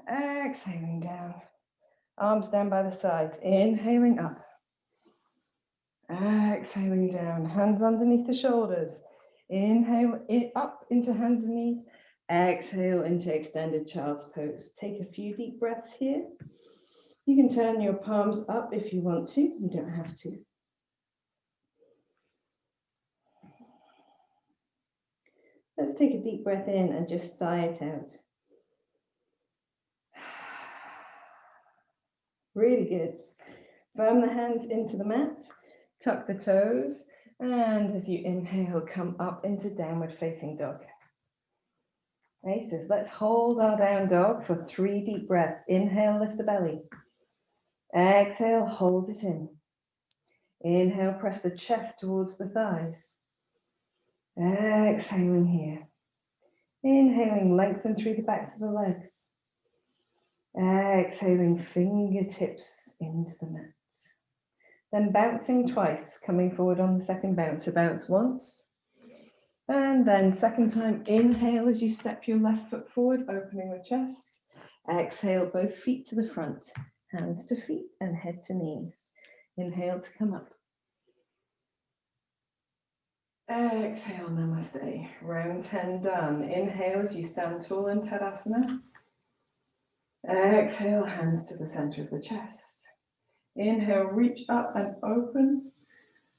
exhaling down, arms down by the sides, inhaling up, exhaling down, hands underneath the shoulders, inhale up into hands and knees, exhale into extended child's pose. Take a few deep breaths here. You can turn your palms up if you want to, you don't have to. Let's take a deep breath in and just sigh it out. Really good. Firm the hands into the mat, tuck the toes, and as you inhale, come up into downward facing dog. Aces, let's hold our down dog for 3 deep breaths. Inhale, lift the belly. Exhale, hold it in. Inhale, press the chest towards the thighs. Exhaling here. Inhaling, lengthen through the backs of the legs. Exhaling, fingertips into the mat. Then bouncing twice, coming forward on the second bounce. So bounce once. And then second time, inhale as you step your left foot forward, opening the chest. Exhale, both feet to the front, hands to feet and head to knees. Inhale to come up. Exhale, namaste. Round 10 done. Inhale as you stand tall in Tadasana. Exhale, hands to the center of the chest. Inhale, reach up and open.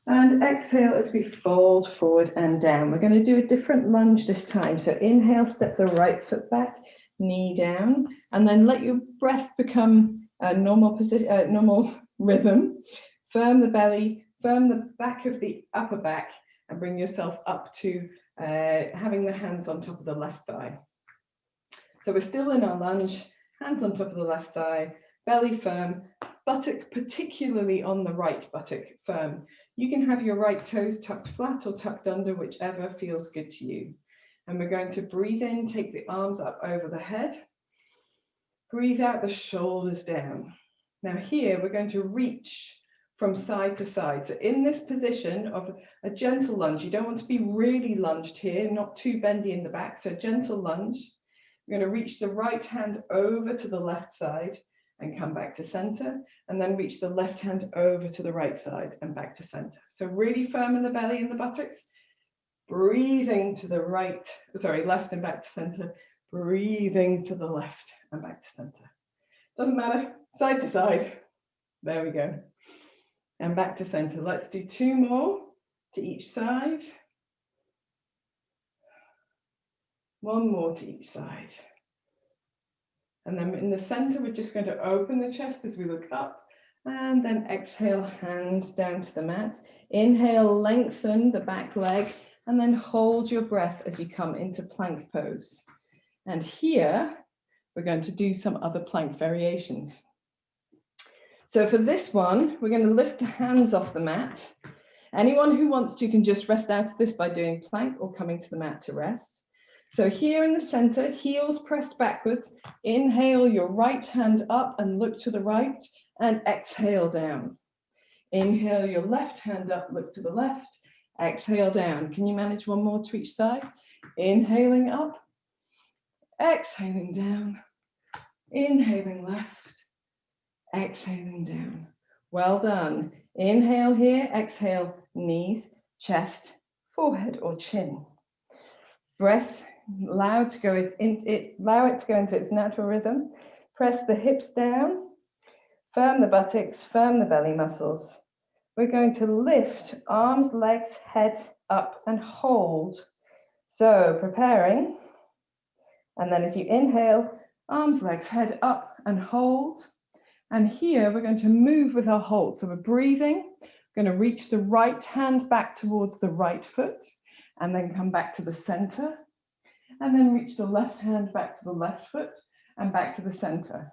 And exhale as we fold forward and down. We're going to do a different lunge this time. So inhale, step the right foot back, knee down, and then let your breath become a normal position, normal rhythm. Firm the belly, firm the back of the upper back, and bring yourself up to having the hands on top of the left thigh. So we're still in our lunge, hands on top of the left thigh, belly firm, buttock particularly on the right buttock firm. You can have your right toes tucked flat or tucked under, whichever feels good to you. And we're going to breathe in, take the arms up over the head. Breathe out, the shoulders down. Now here, we're going to reach from side to side. So in this position of a gentle lunge, you don't want to be really lunged here, not too bendy in the back. So gentle lunge. We're going to reach the right hand over to the left side and come back to center, and then reach the left hand over to the right side and back to center. So really firm in the belly and the buttocks, breathing to the right, left and back to center, breathing to the left and back to center. Doesn't matter, side to side. There we go. And back to center. Let's do 2 more to each side. 1 more to each side. And then in the center, we're just going to open the chest as we look up, and then exhale, hands down to the mat. Inhale, lengthen the back leg, and then hold your breath as you come into plank pose. And here, we're going to do some other plank variations. So for this one, we're going to lift the hands off the mat. Anyone who wants to can just rest out of this by doing plank or coming to the mat to rest. So here in the center, heels pressed backwards. Inhale your right hand up and look to the right, and exhale down. Inhale your left hand up, look to the left, exhale down. Can you manage 1 more to each side? Inhaling up, exhaling down, inhaling left, exhaling down. Well done. Inhale here, exhale, knees, chest, forehead or chin. Breath. Allow it to go into its natural rhythm. Press the hips down, firm the buttocks, firm the belly muscles. We're going to lift arms, legs, head up and hold. So preparing, and then as you inhale, arms, legs, head up and hold. And here we're going to move with our hold. So we're breathing, we're going to reach the right hand back towards the right foot, and then come back to the center. And then reach the left hand back to the left foot and back to the center.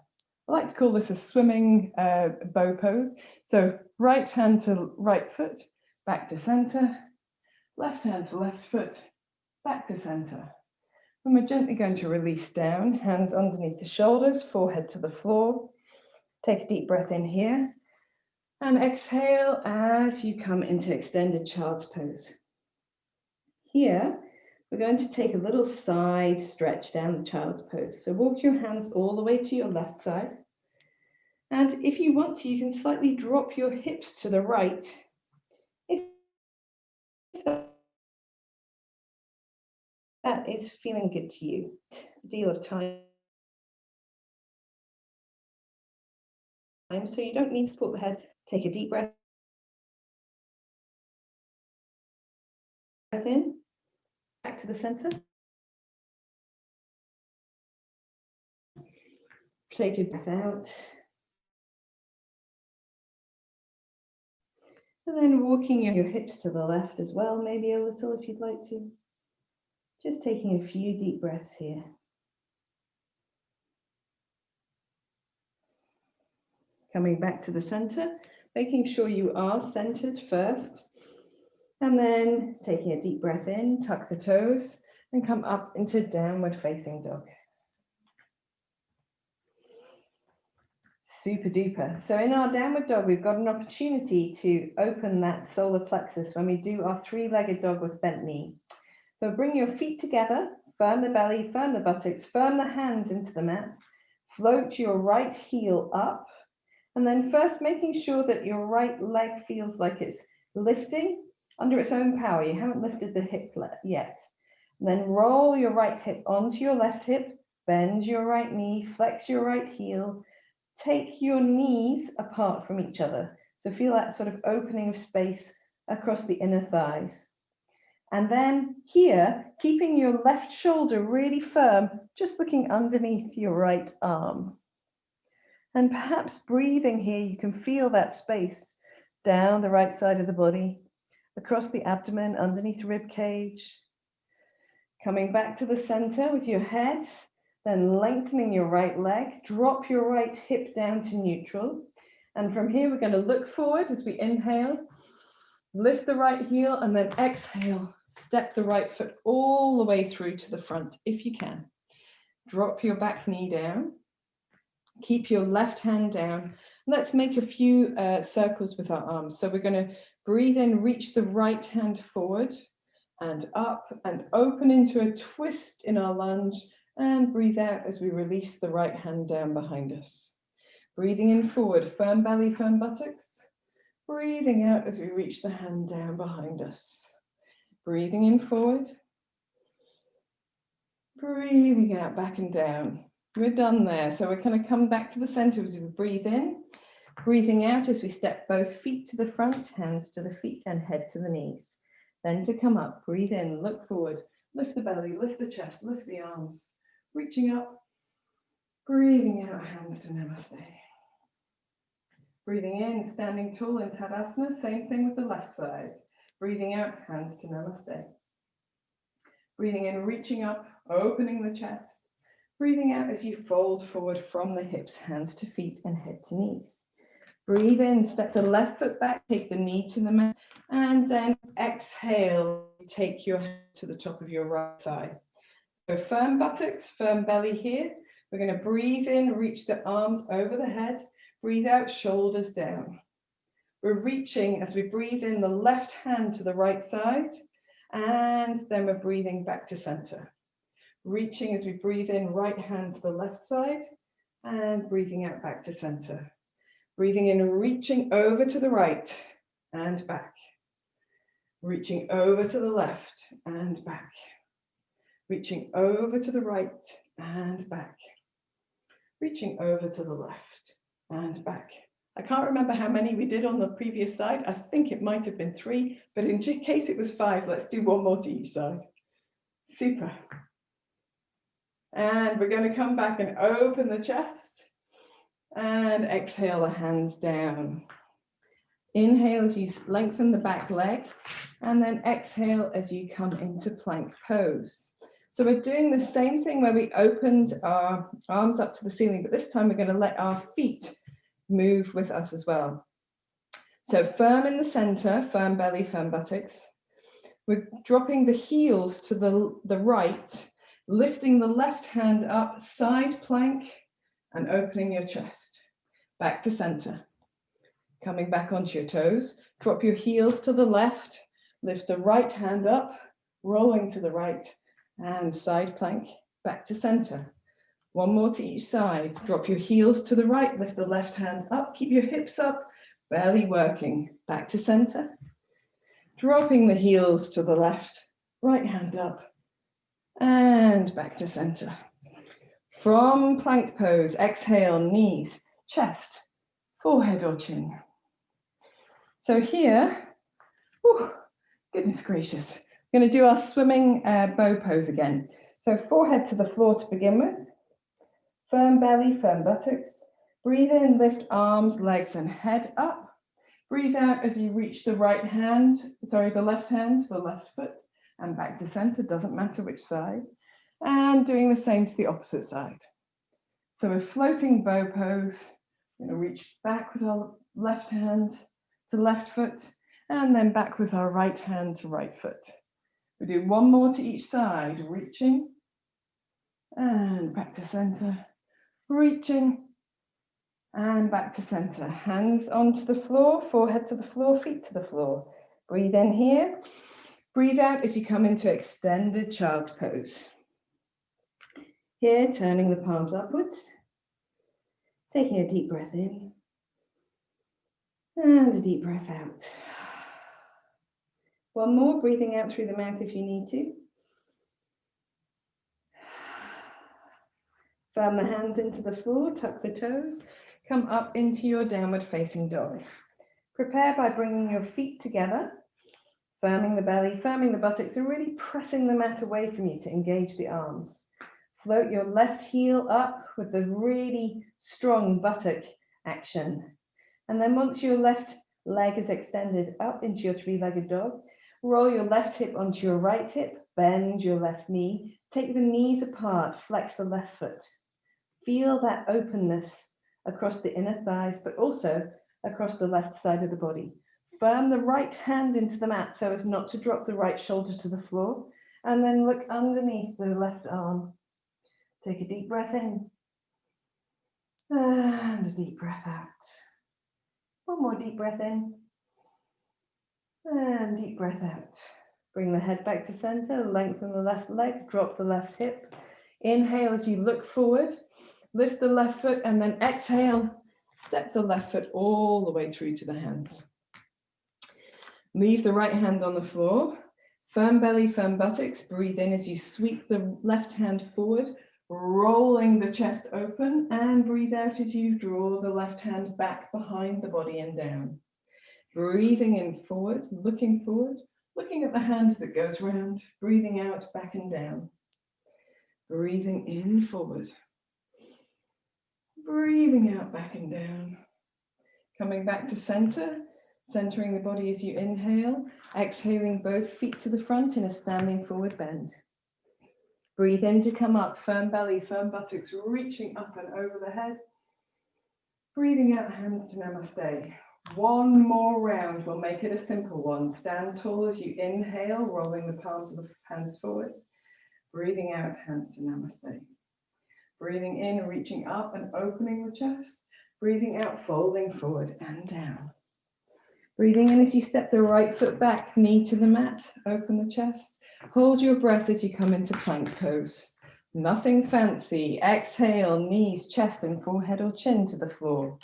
I like to call this a swimming bow pose. So right hand to right foot, back to center, left hand to left foot, back to center. And we're gently going to release down, hands underneath the shoulders, forehead to the floor. Take a deep breath in here and exhale as you come into extended child's pose. Here, we're going to take a little side stretch down the child's pose. So walk your hands all the way to your left side. And if you want to, you can slightly drop your hips to the right. If that is feeling good to you. A deal of time. So you don't need to support the head. Take a deep breath in. Back to the center. Take a breath out. And then walking your hips to the left as well, maybe a little if you'd like to. Just taking a few deep breaths here. Coming back to the center, making sure you are centered first. And then taking a deep breath in, tuck the toes, and come up into downward facing dog. Super duper. So in our downward dog, we've got an opportunity to open that solar plexus when we do our three-legged dog with bent knee. So bring your feet together, firm the belly, firm the buttocks, firm the hands into the mat, float your right heel up, and then first making sure that your right leg feels like it's lifting under its own power. You haven't lifted the hip yet. And then roll your right hip onto your left hip, bend your right knee, flex your right heel, take your knees apart from each other. So feel that sort of opening of space across the inner thighs. And then here, keeping your left shoulder really firm, just looking underneath your right arm. And perhaps breathing here, you can feel that space down the right side of the body, across the abdomen, underneath the rib cage. Coming back to the center with your head, then lengthening your right leg, drop your right hip down to neutral. And from here, we're going to look forward as we inhale, lift the right heel, and then exhale, step the right foot all the way through to the front if you can. Drop your back knee down. Keep your left hand down. Let's make a few circles with our arms. So we're going to breathe in, reach the right hand forward and up and open into a twist in our lunge, and breathe out as we release the right hand down behind us. Breathing in forward, firm belly, firm buttocks. Breathing out as we reach the hand down behind us. Breathing in forward. Breathing out, back and down. We're done there. So we're going to come back to the center as we breathe in. Breathing out as we step both feet to the front, hands to the feet, and head to the knees. Then to come up, breathe in, look forward, lift the belly, lift the chest, lift the arms. Reaching up, breathing out, hands to namaste. Breathing in, standing tall in Tadasana, same thing with the left side. Breathing out, hands to namaste. Breathing in, reaching up, opening the chest. Breathing out as you fold forward from the hips, hands to feet and head to knees. Breathe in, step the left foot back, take the knee to the mat, and then exhale, take your hand to the top of your right thigh. So firm buttocks, firm belly here. We're going to breathe in, reach the arms over the head. Breathe out, shoulders down. We're reaching as we breathe in the left hand to the right side, and then we're breathing back to center. Reaching as we breathe in, right hand to the left side, and breathing out back to center. Breathing in, reaching over to the right and back. Reaching over to the left and back. Reaching over to the right and back. Reaching over to the left and back. I can't remember how many we did on the previous side. I think it might have been 3, but in case it was 5, let's do one more to each side. Super. And we're going to come back and open the chest and exhale the hands down. Inhale as you lengthen the back leg, and then exhale as you come into plank pose. So we're doing the same thing where we opened our arms up to the ceiling, but this time we're going to let our feet move with us as well. So firm in the center, firm belly, firm buttocks. We're dropping the heels to the right, lifting the left hand up, side plank, and opening your chest. Back to center. Coming back onto your toes, drop your heels to the left, lift the right hand up, rolling to the right, and side plank, back to center. One more to each side. Drop your heels to the right, lift the left hand up, keep your hips up, belly working, back to center. Dropping the heels to the left, right hand up, and back to center. From plank pose, exhale, knees, chest, forehead or chin. So here, goodness gracious, we're going to do our swimming bow pose again. So forehead to the floor to begin with. Firm belly, firm buttocks. Breathe in, lift arms, legs and head up. Breathe out as you reach the the left hand to the left foot and back to center, doesn't matter which side. And doing the same to the opposite side. So we're floating bow pose. We're going to reach back with our left hand to left foot and then back with our right hand to right foot. We do one more to each side, reaching and back to center, reaching and back to center. Hands onto the floor, forehead to the floor, feet to the floor. Breathe in here. Breathe out as you come into extended child's pose. Here, turning the palms upwards. Taking a deep breath in. And a deep breath out. One more, breathing out through the mouth if you need to. Firm the hands into the floor, tuck the toes. Come up into your downward facing dog. Prepare by bringing your feet together, firming the belly, firming the buttocks, and really pressing the mat away from you to engage the arms. Float your left heel up with the really strong buttock action. And then once your left leg is extended up into your three-legged dog, roll your left hip onto your right hip, bend your left knee, take the knees apart, flex the left foot. Feel that openness across the inner thighs, but also across the left side of the body. Firm the right hand into the mat so as not to drop the right shoulder to the floor, and then look underneath the left arm. Take a deep breath in, and a deep breath out. One more deep breath in, and deep breath out. Bring the head back to center, lengthen the left leg, drop the left hip. Inhale as you look forward, lift the left foot, and then exhale, step the left foot all the way through to the hands. Leave the right hand on the floor, firm belly, firm buttocks. Breathe in as you sweep the left hand forward, rolling the chest open, and breathe out as you draw the left hand back behind the body and down. Breathing in forward, looking at the hand as it goes round, breathing out back and down. Breathing in forward, breathing out back and down. Coming back to center, centering the body as you inhale, exhaling both feet to the front in a standing forward bend. Breathe in to come up, firm belly, firm buttocks, reaching up and over the head. Breathing out, hands to namaste. One more round, we'll make it a simple one. Stand tall as you inhale, rolling the palms of the hands forward. Breathing out, hands to namaste. Breathing in, reaching up and opening the chest. Breathing out, folding forward and down. Breathing in as you step the right foot back, knee to the mat, open the chest. Hold your breath as you come into plank pose. Nothing fancy. Exhale, knees, chest and forehead or chin to the floor.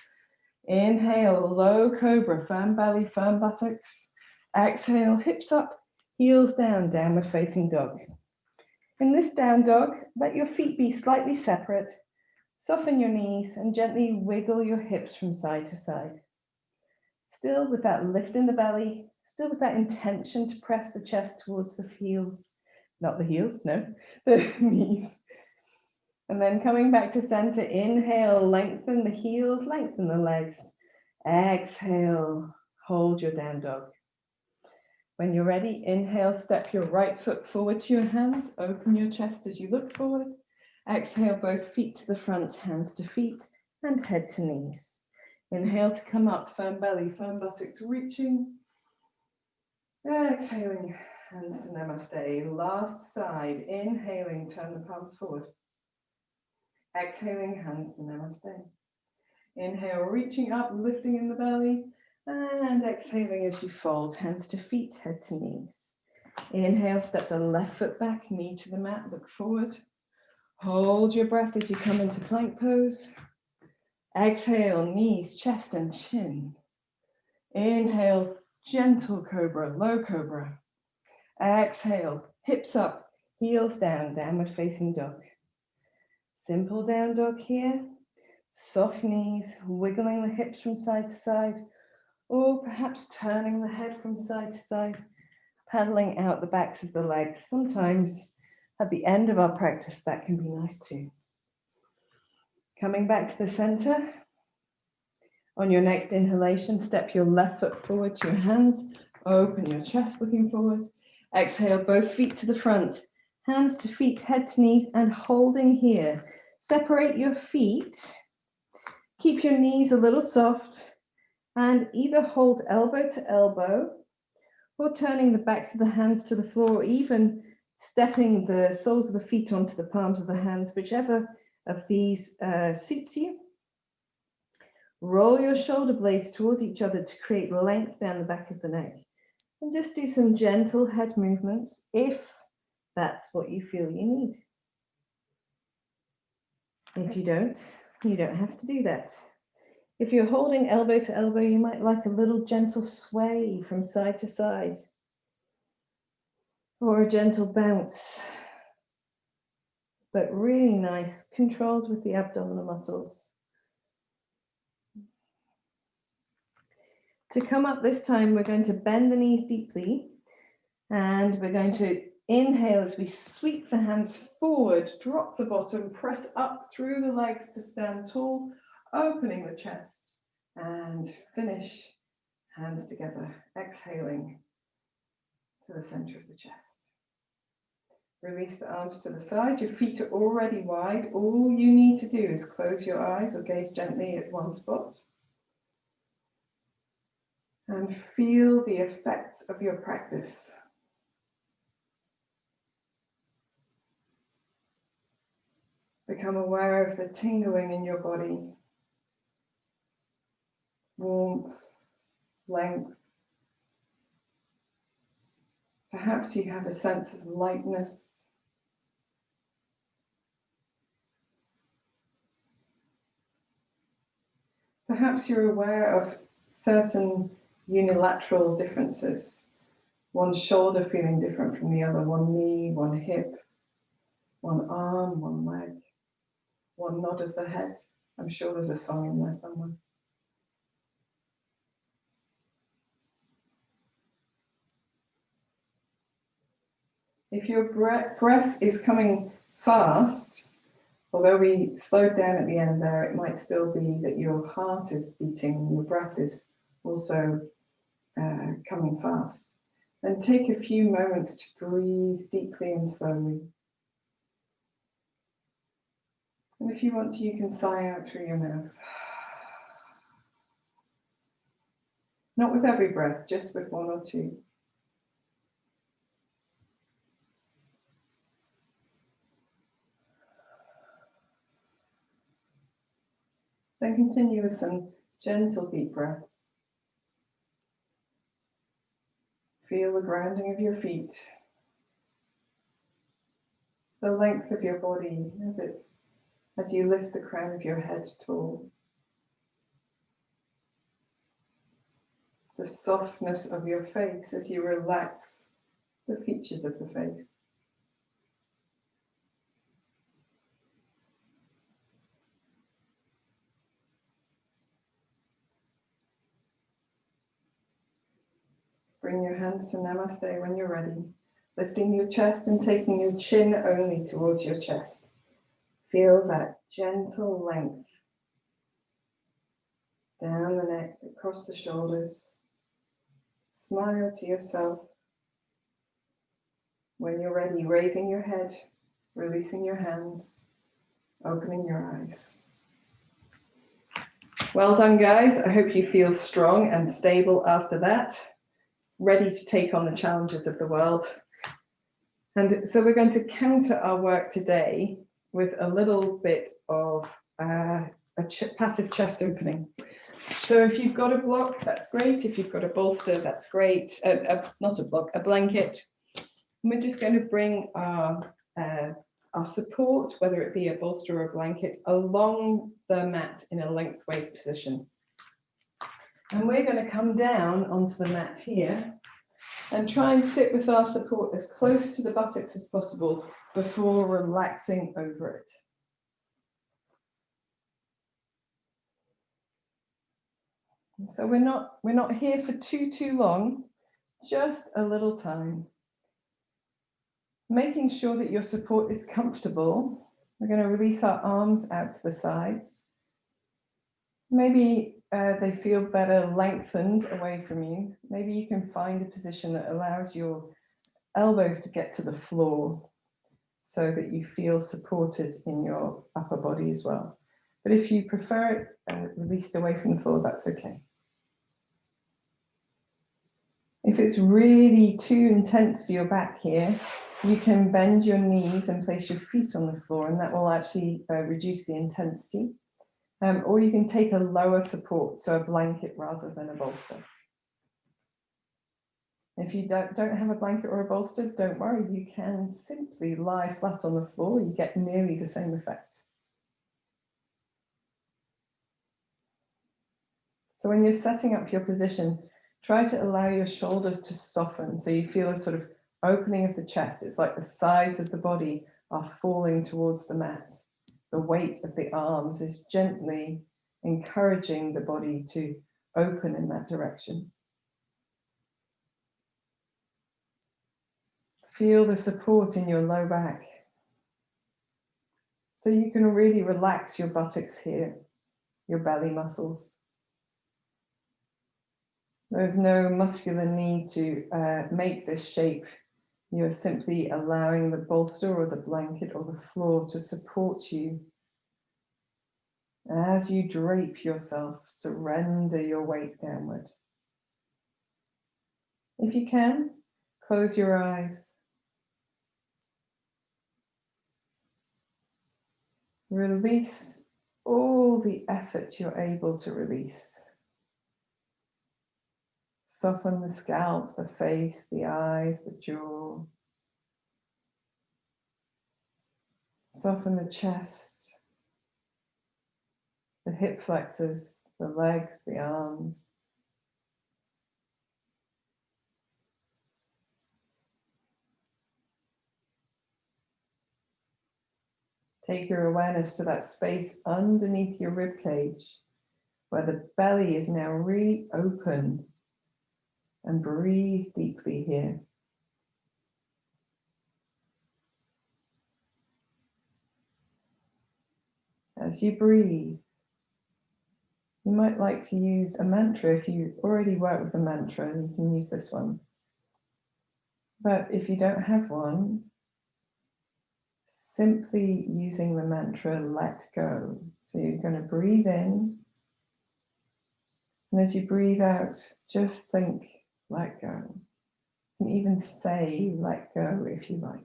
Inhale, low cobra, firm belly, firm buttocks. Exhale, hips up, heels down, downward facing dog. In this down dog, let your feet be slightly separate. Soften your knees and gently wiggle your hips from side to side. Still with that lift in the belly, still with that intention to press the chest towards the heels. Not the heels, no, the knees. And then coming back to center, inhale, lengthen the heels, lengthen the legs. Exhale, hold your down dog. When you're ready, inhale, step your right foot forward to your hands, open your chest as you look forward. Exhale, both feet to the front, hands to feet, and head to knees. Inhale to come up, firm belly, firm buttocks, reaching. Exhaling, hands to namaste. Last side, inhaling, turn the palms forward. Exhaling, hands to namaste. Inhale, reaching up, lifting in the belly, and exhaling as you fold, hands to feet, head to knees. Inhale, step the left foot back, knee to the mat, look forward. Hold your breath as you come into plank pose. Exhale, knees, chest and chin. Inhale, gentle cobra, low cobra. Exhale, hips up, heels down, downward facing dog. Simple down dog here. Soft knees, wiggling the hips from side to side, or perhaps turning the head from side to side, paddling out the backs of the legs. Sometimes at the end of our practice, that can be nice too. Coming back to the center. On your next inhalation, step your left foot forward to your hands. Open your chest looking forward. Exhale, both feet to the front. Hands to feet, head to knees, and holding here. Separate your feet. Keep your knees a little soft. And either hold elbow to elbow, or turning the backs of the hands to the floor, or even stepping the soles of the feet onto the palms of the hands, whichever of these suits you. Roll your shoulder blades towards each other to create length down the back of the neck. And just do some gentle head movements if that's what you feel you need. If you don't have to do that. If you're holding elbow to elbow, you might like a little gentle sway from side to side, or a gentle bounce, but really nice, controlled with the abdominal muscles. To come up this time, we're going to bend the knees deeply, and we're going to inhale as we sweep the hands forward, drop the bottom, press up through the legs to stand tall, opening the chest, and finish hands together, exhaling to the center of the chest. Release the arms to the side. Your feet are already wide. All you need to do is close your eyes or gaze gently at one spot. And feel the effects of your practice. Become aware of the tingling in your body. Warmth, length. Perhaps you have a sense of lightness. Perhaps you're aware of certain unilateral differences. One shoulder feeling different from the other, one knee, one hip, one arm, one leg, one nod of the head. I'm sure there's a song in there somewhere. If your breath is coming fast, although we slowed down at the end there, it might still be that your heart is beating, your breath is also coming fast. Then take a few moments to breathe deeply and slowly. And if you want to, you can sigh out through your mouth. Not with every breath, just with one or two. Then continue with some gentle deep breaths. Feel the grounding of your feet, the length of your body as you lift the crown of your head tall, the softness of your face as you relax the features of the face. Bring your hands to Namaste when you're ready, lifting your chest and taking your chin only towards your chest. Feel that gentle length down the neck, across the shoulders. Smile to yourself. When you're ready, raising your head, releasing your hands, opening your eyes. Well done, guys. I hope you feel strong and stable after that, ready to take on the challenges of the world. And so we're going to counter our work today with a little bit of passive chest opening. So if you've got a block, that's great. If you've got a bolster, that's great. Not a block, a blanket. And we're just going to bring our support, whether it be a bolster or a blanket, along the mat in a lengthways position. And we're going to come down onto the mat here and try and sit with our support as close to the buttocks as possible before relaxing over it. So we're not here for too long, just a little time. Making sure that your support is comfortable We're going to release our arms out to the sides. Maybe they feel better lengthened away from you. Maybe you can find a position that allows your elbows to get to the floor so that you feel supported in your upper body as well. But if you prefer it released away from the floor, that's okay. If it's really too intense for your back here, you can bend your knees and place your feet on the floor, and that will actually reduce the intensity. Or you can take a lower support, so a blanket rather than a bolster. If you don't have a blanket or a bolster, don't worry, you can simply lie flat on the floor. You get nearly the same effect. So when you're setting up your position, try to allow your shoulders to soften so you feel a sort of opening of the chest. It's like the sides of the body are falling towards the mat. The weight of the arms is gently encouraging the body to open in that direction. Feel the support in your low back. So you can really relax your buttocks here, your belly muscles. There's no muscular need to make this shape. You're simply allowing the bolster or the blanket or the floor to support you. As you drape yourself, surrender your weight downward. If you can, close your eyes. Release all the effort you're able to release. Soften the scalp, the face, the eyes, the jaw. Soften the chest, the hip flexors, the legs, the arms. Take your awareness to that space underneath your rib cage, where the belly is now really open, and breathe deeply here. As you breathe, you might like to use a mantra. If you already work with a mantra, you can use this one. But if you don't have one, simply using the mantra, let go. So you're going to breathe in, and as you breathe out, just think, let go. You can even say, let go if you like.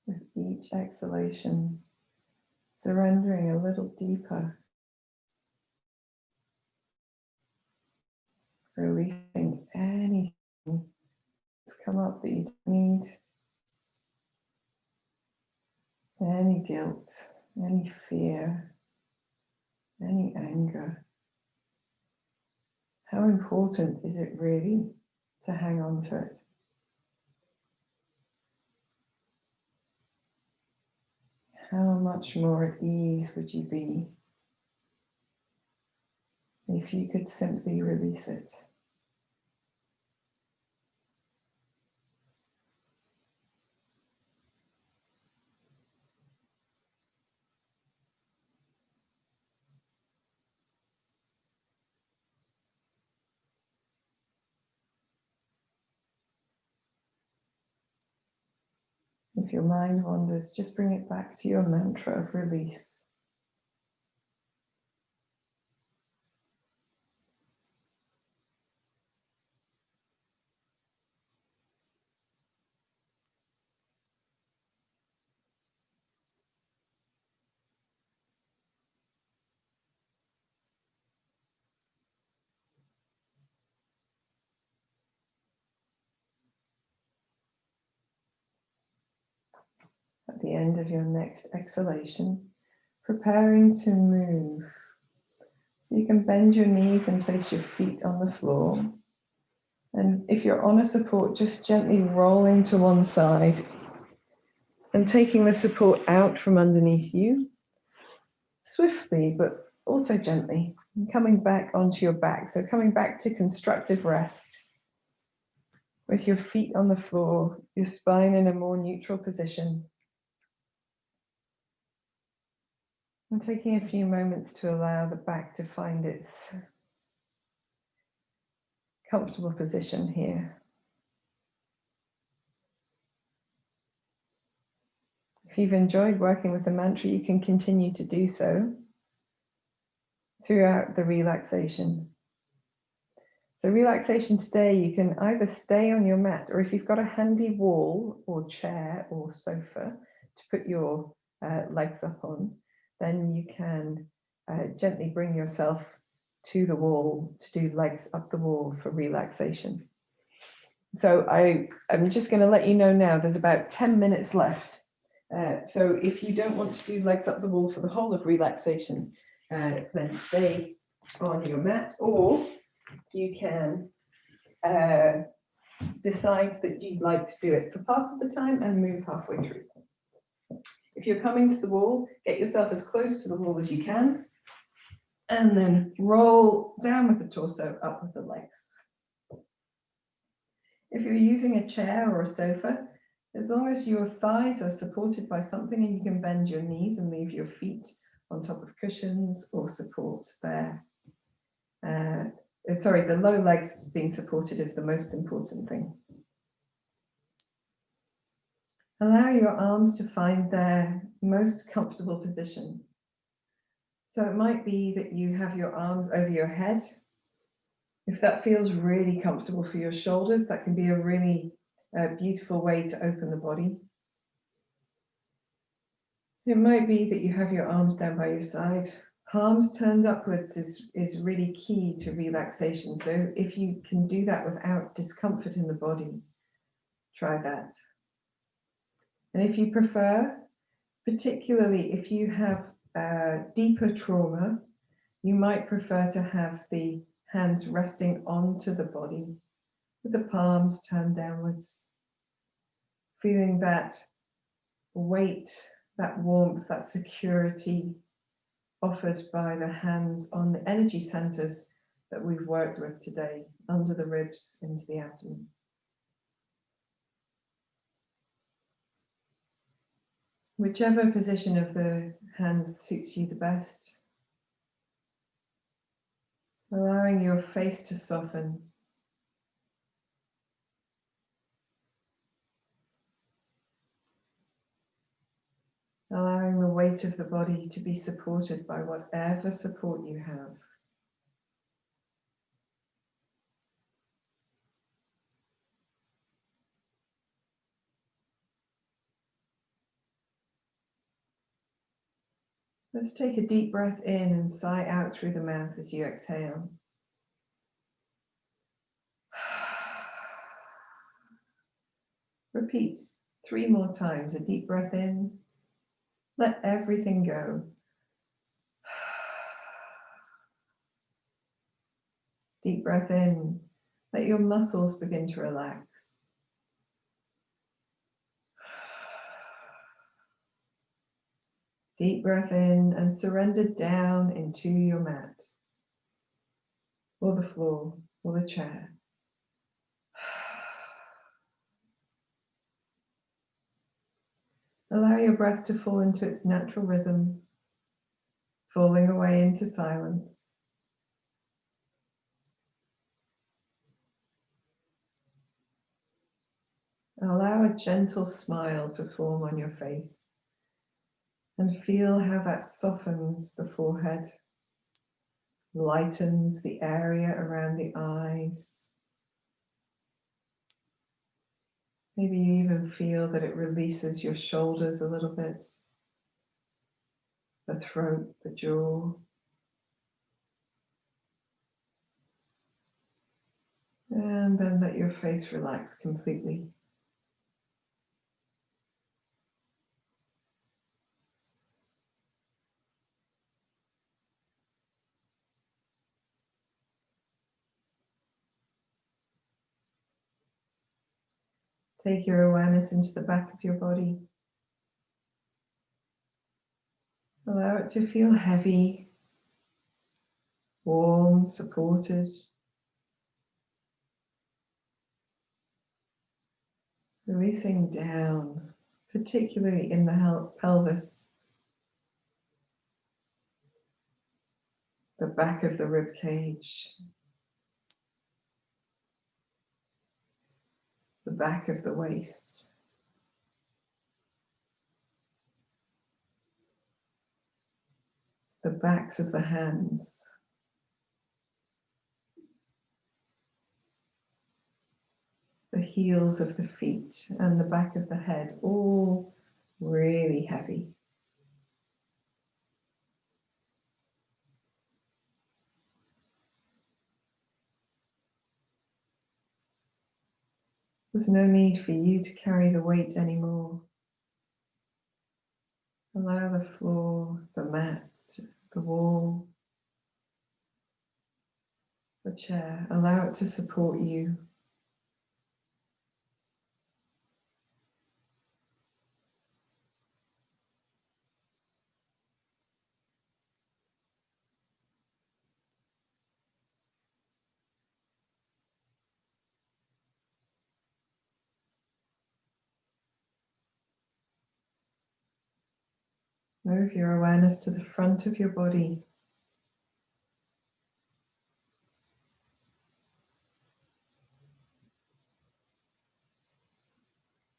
With each exhalation, surrendering a little deeper, releasing anything that's come up that you don't need, any guilt, any fear, any anger. How important is it really to hang on to it? How much more at ease would you be if you could simply release it? If your mind wanders, just bring it back to your mantra of release. At the end of your next exhalation, preparing to move. So you can bend your knees and place your feet on the floor. And if you're on a support, just gently rolling to one side and taking the support out from underneath you, swiftly, but also gently, and coming back onto your back. So coming back to constructive rest with your feet on the floor, your spine in a more neutral position. And taking a few moments to allow the back to find its comfortable position here. If you've enjoyed working with the mantra, you can continue to do so throughout the relaxation. So relaxation today, you can either stay on your mat, or if you've got a handy wall or chair or sofa to put your legs up on, then you can gently bring yourself to the wall to do legs up the wall for relaxation. So I'm just going to let you know now, there's about 10 minutes left. So if you don't want to do legs up the wall for the whole of relaxation, then stay on your mat, or you can decide that you'd like to do it for part of the time and move halfway through. If you're coming to the wall, get yourself as close to the wall as you can, and then roll down with the torso, up with the legs. If you're using a chair or a sofa, as long as your thighs are supported by something and you can bend your knees and leave your feet on top of cushions or support there. Sorry, the low legs being supported is the most important thing. Allow your arms to find their most comfortable position. So it might be that you have your arms over your head. If that feels really comfortable for your shoulders, that can be a really beautiful way to open the body. It might be that you have your arms down by your side. Palms turned upwards is really key to relaxation. So if you can do that without discomfort in the body, try that. And if you prefer, particularly if you have deeper trauma, you might prefer to have the hands resting onto the body with the palms turned downwards, feeling that weight, that warmth, that security offered by the hands on the energy centers that we've worked with today, under the ribs into the abdomen. Whichever position of the hands suits you the best. Allowing your face to soften. Allowing the weight of the body to be supported by whatever support you have. Let's take a deep breath in and sigh out through the mouth as you exhale. Repeat 3 more times. A deep breath in. Let everything go. Deep breath in. Let your muscles begin to relax. Deep breath in and surrender down into your mat, or the floor, or the chair. Allow your breath to fall into its natural rhythm, falling away into silence. Allow a gentle smile to form on your face, and feel how that softens the forehead, lightens the area around the eyes. Maybe you even feel that it releases your shoulders a little bit, the throat, the jaw. And then let your face relax completely. Take your awareness into the back of your body. Allow it to feel heavy, warm, supported. Releasing down, particularly in the pelvis, the back of the rib cage, the back of the waist. The backs of the hands. The heels of the feet and the back of the head, all really heavy. There's no need for you to carry the weight anymore. Allow the floor, the mat, the wall, the chair, allow it to support you. Move your awareness to the front of your body.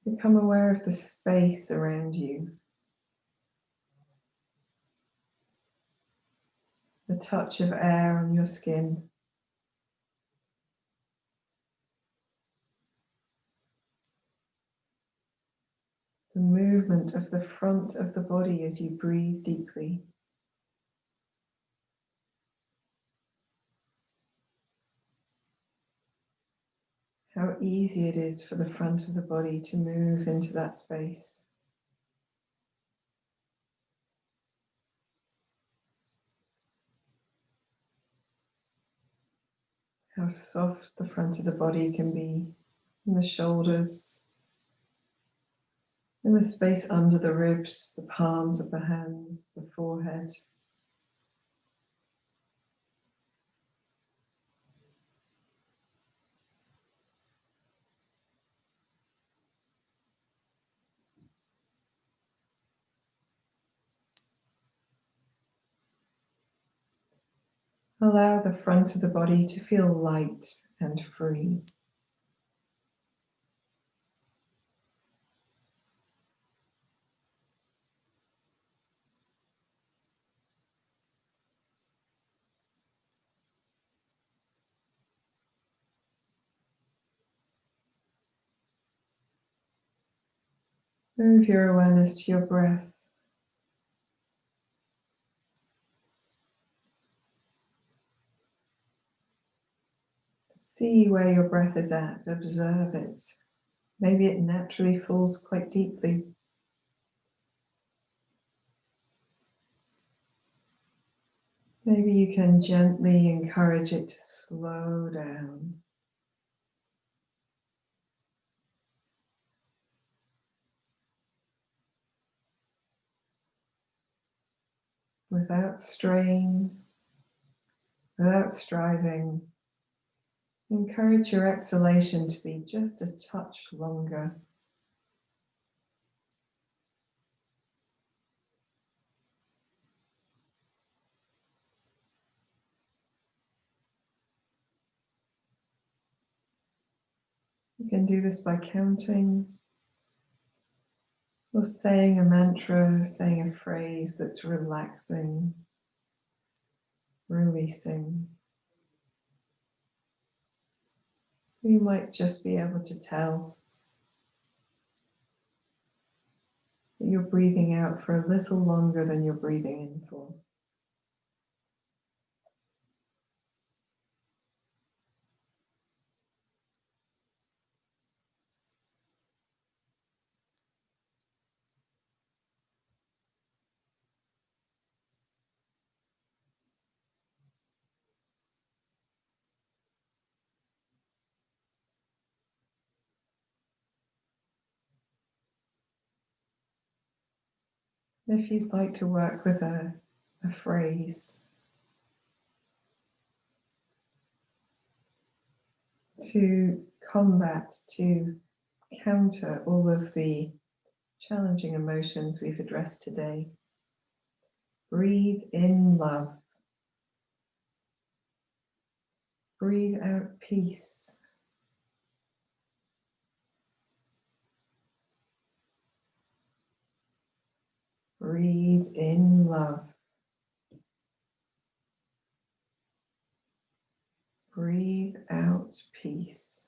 Become aware of the space around you. The touch of air on your skin. The movement of the front of the body as you breathe deeply. How easy it is for the front of the body to move into that space. How soft the front of the body can be, in the shoulders, in the space under the ribs, the palms of the hands, the forehead. Allow the front of the body to feel light and free. Move your awareness to your breath. See where your breath is at, observe it. Maybe it naturally falls quite deeply. Maybe you can gently encourage it to slow down. Without strain, without striving, encourage your exhalation to be just a touch longer. You can do this by counting or saying a mantra, saying a phrase that's relaxing, releasing. You might just be able to tell that you're breathing out for a little longer than you're breathing in for. If you'd like to work with a phrase to combat, to counter all of the challenging emotions we've addressed today, breathe in love. Breathe out peace. Breathe in love. Breathe out peace.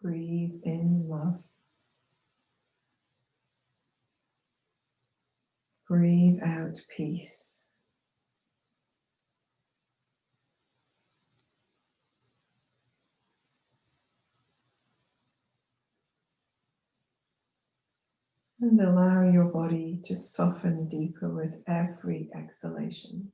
Breathe in love. Breathe out peace. And allow your body to soften deeper with every exhalation.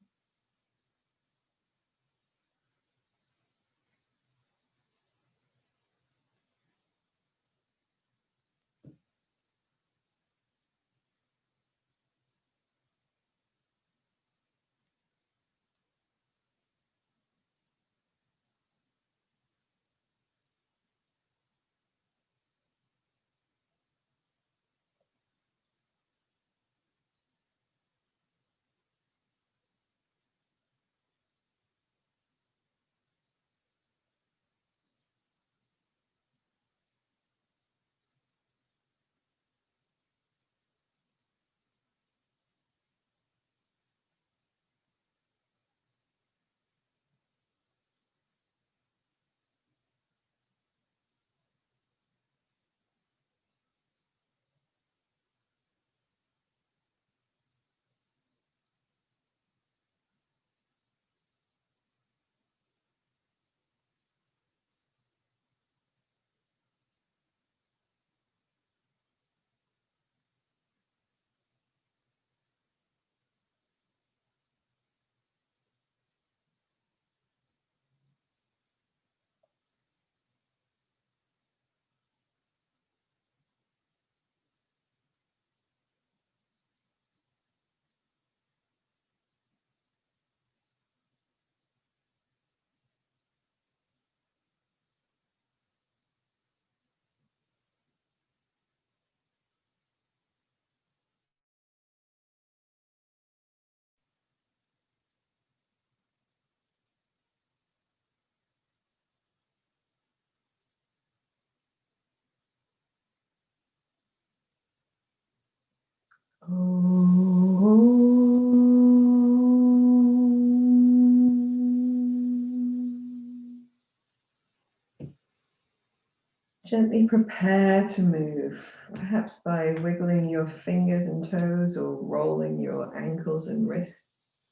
Gently prepare to move, perhaps by wiggling your fingers and toes or rolling your ankles and wrists.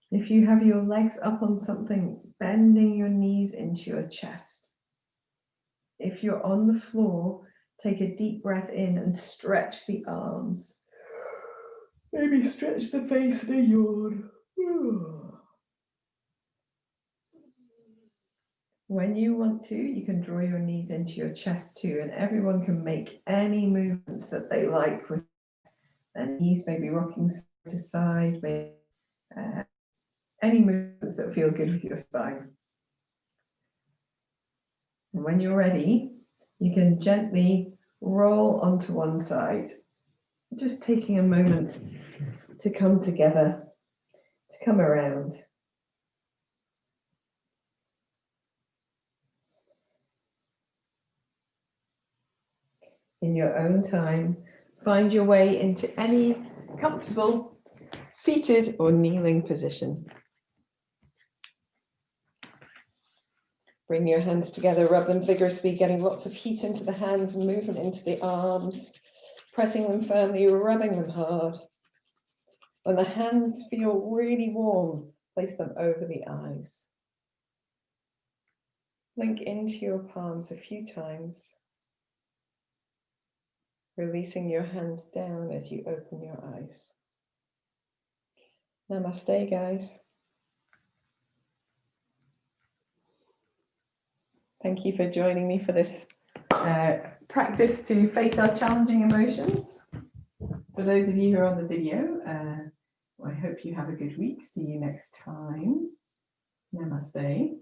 If you have your legs up on something, bending your knees into your chest. If you're on the floor, take a deep breath in and stretch the arms. Maybe stretch the face and a yawn. When you want to, you can draw your knees into your chest too, and everyone can make any movements that they like with their knees, maybe rocking side to side, maybe any movements that feel good with your spine. And when you're ready, you can gently roll onto one side, just taking a moment to come together, to come around. In your own time, find your way into any comfortable seated or kneeling position. Bring your hands together, rub them vigorously, getting lots of heat into the hands and movement into the arms, pressing them firmly, rubbing them hard. When the hands feel really warm, place them over the eyes. Link into your palms a few times, releasing your hands down as you open your eyes. Namaste, guys. Thank you for joining me for this practice to face our challenging emotions. For those of you who are on the video, I hope you have a good week. See you next time. Namaste.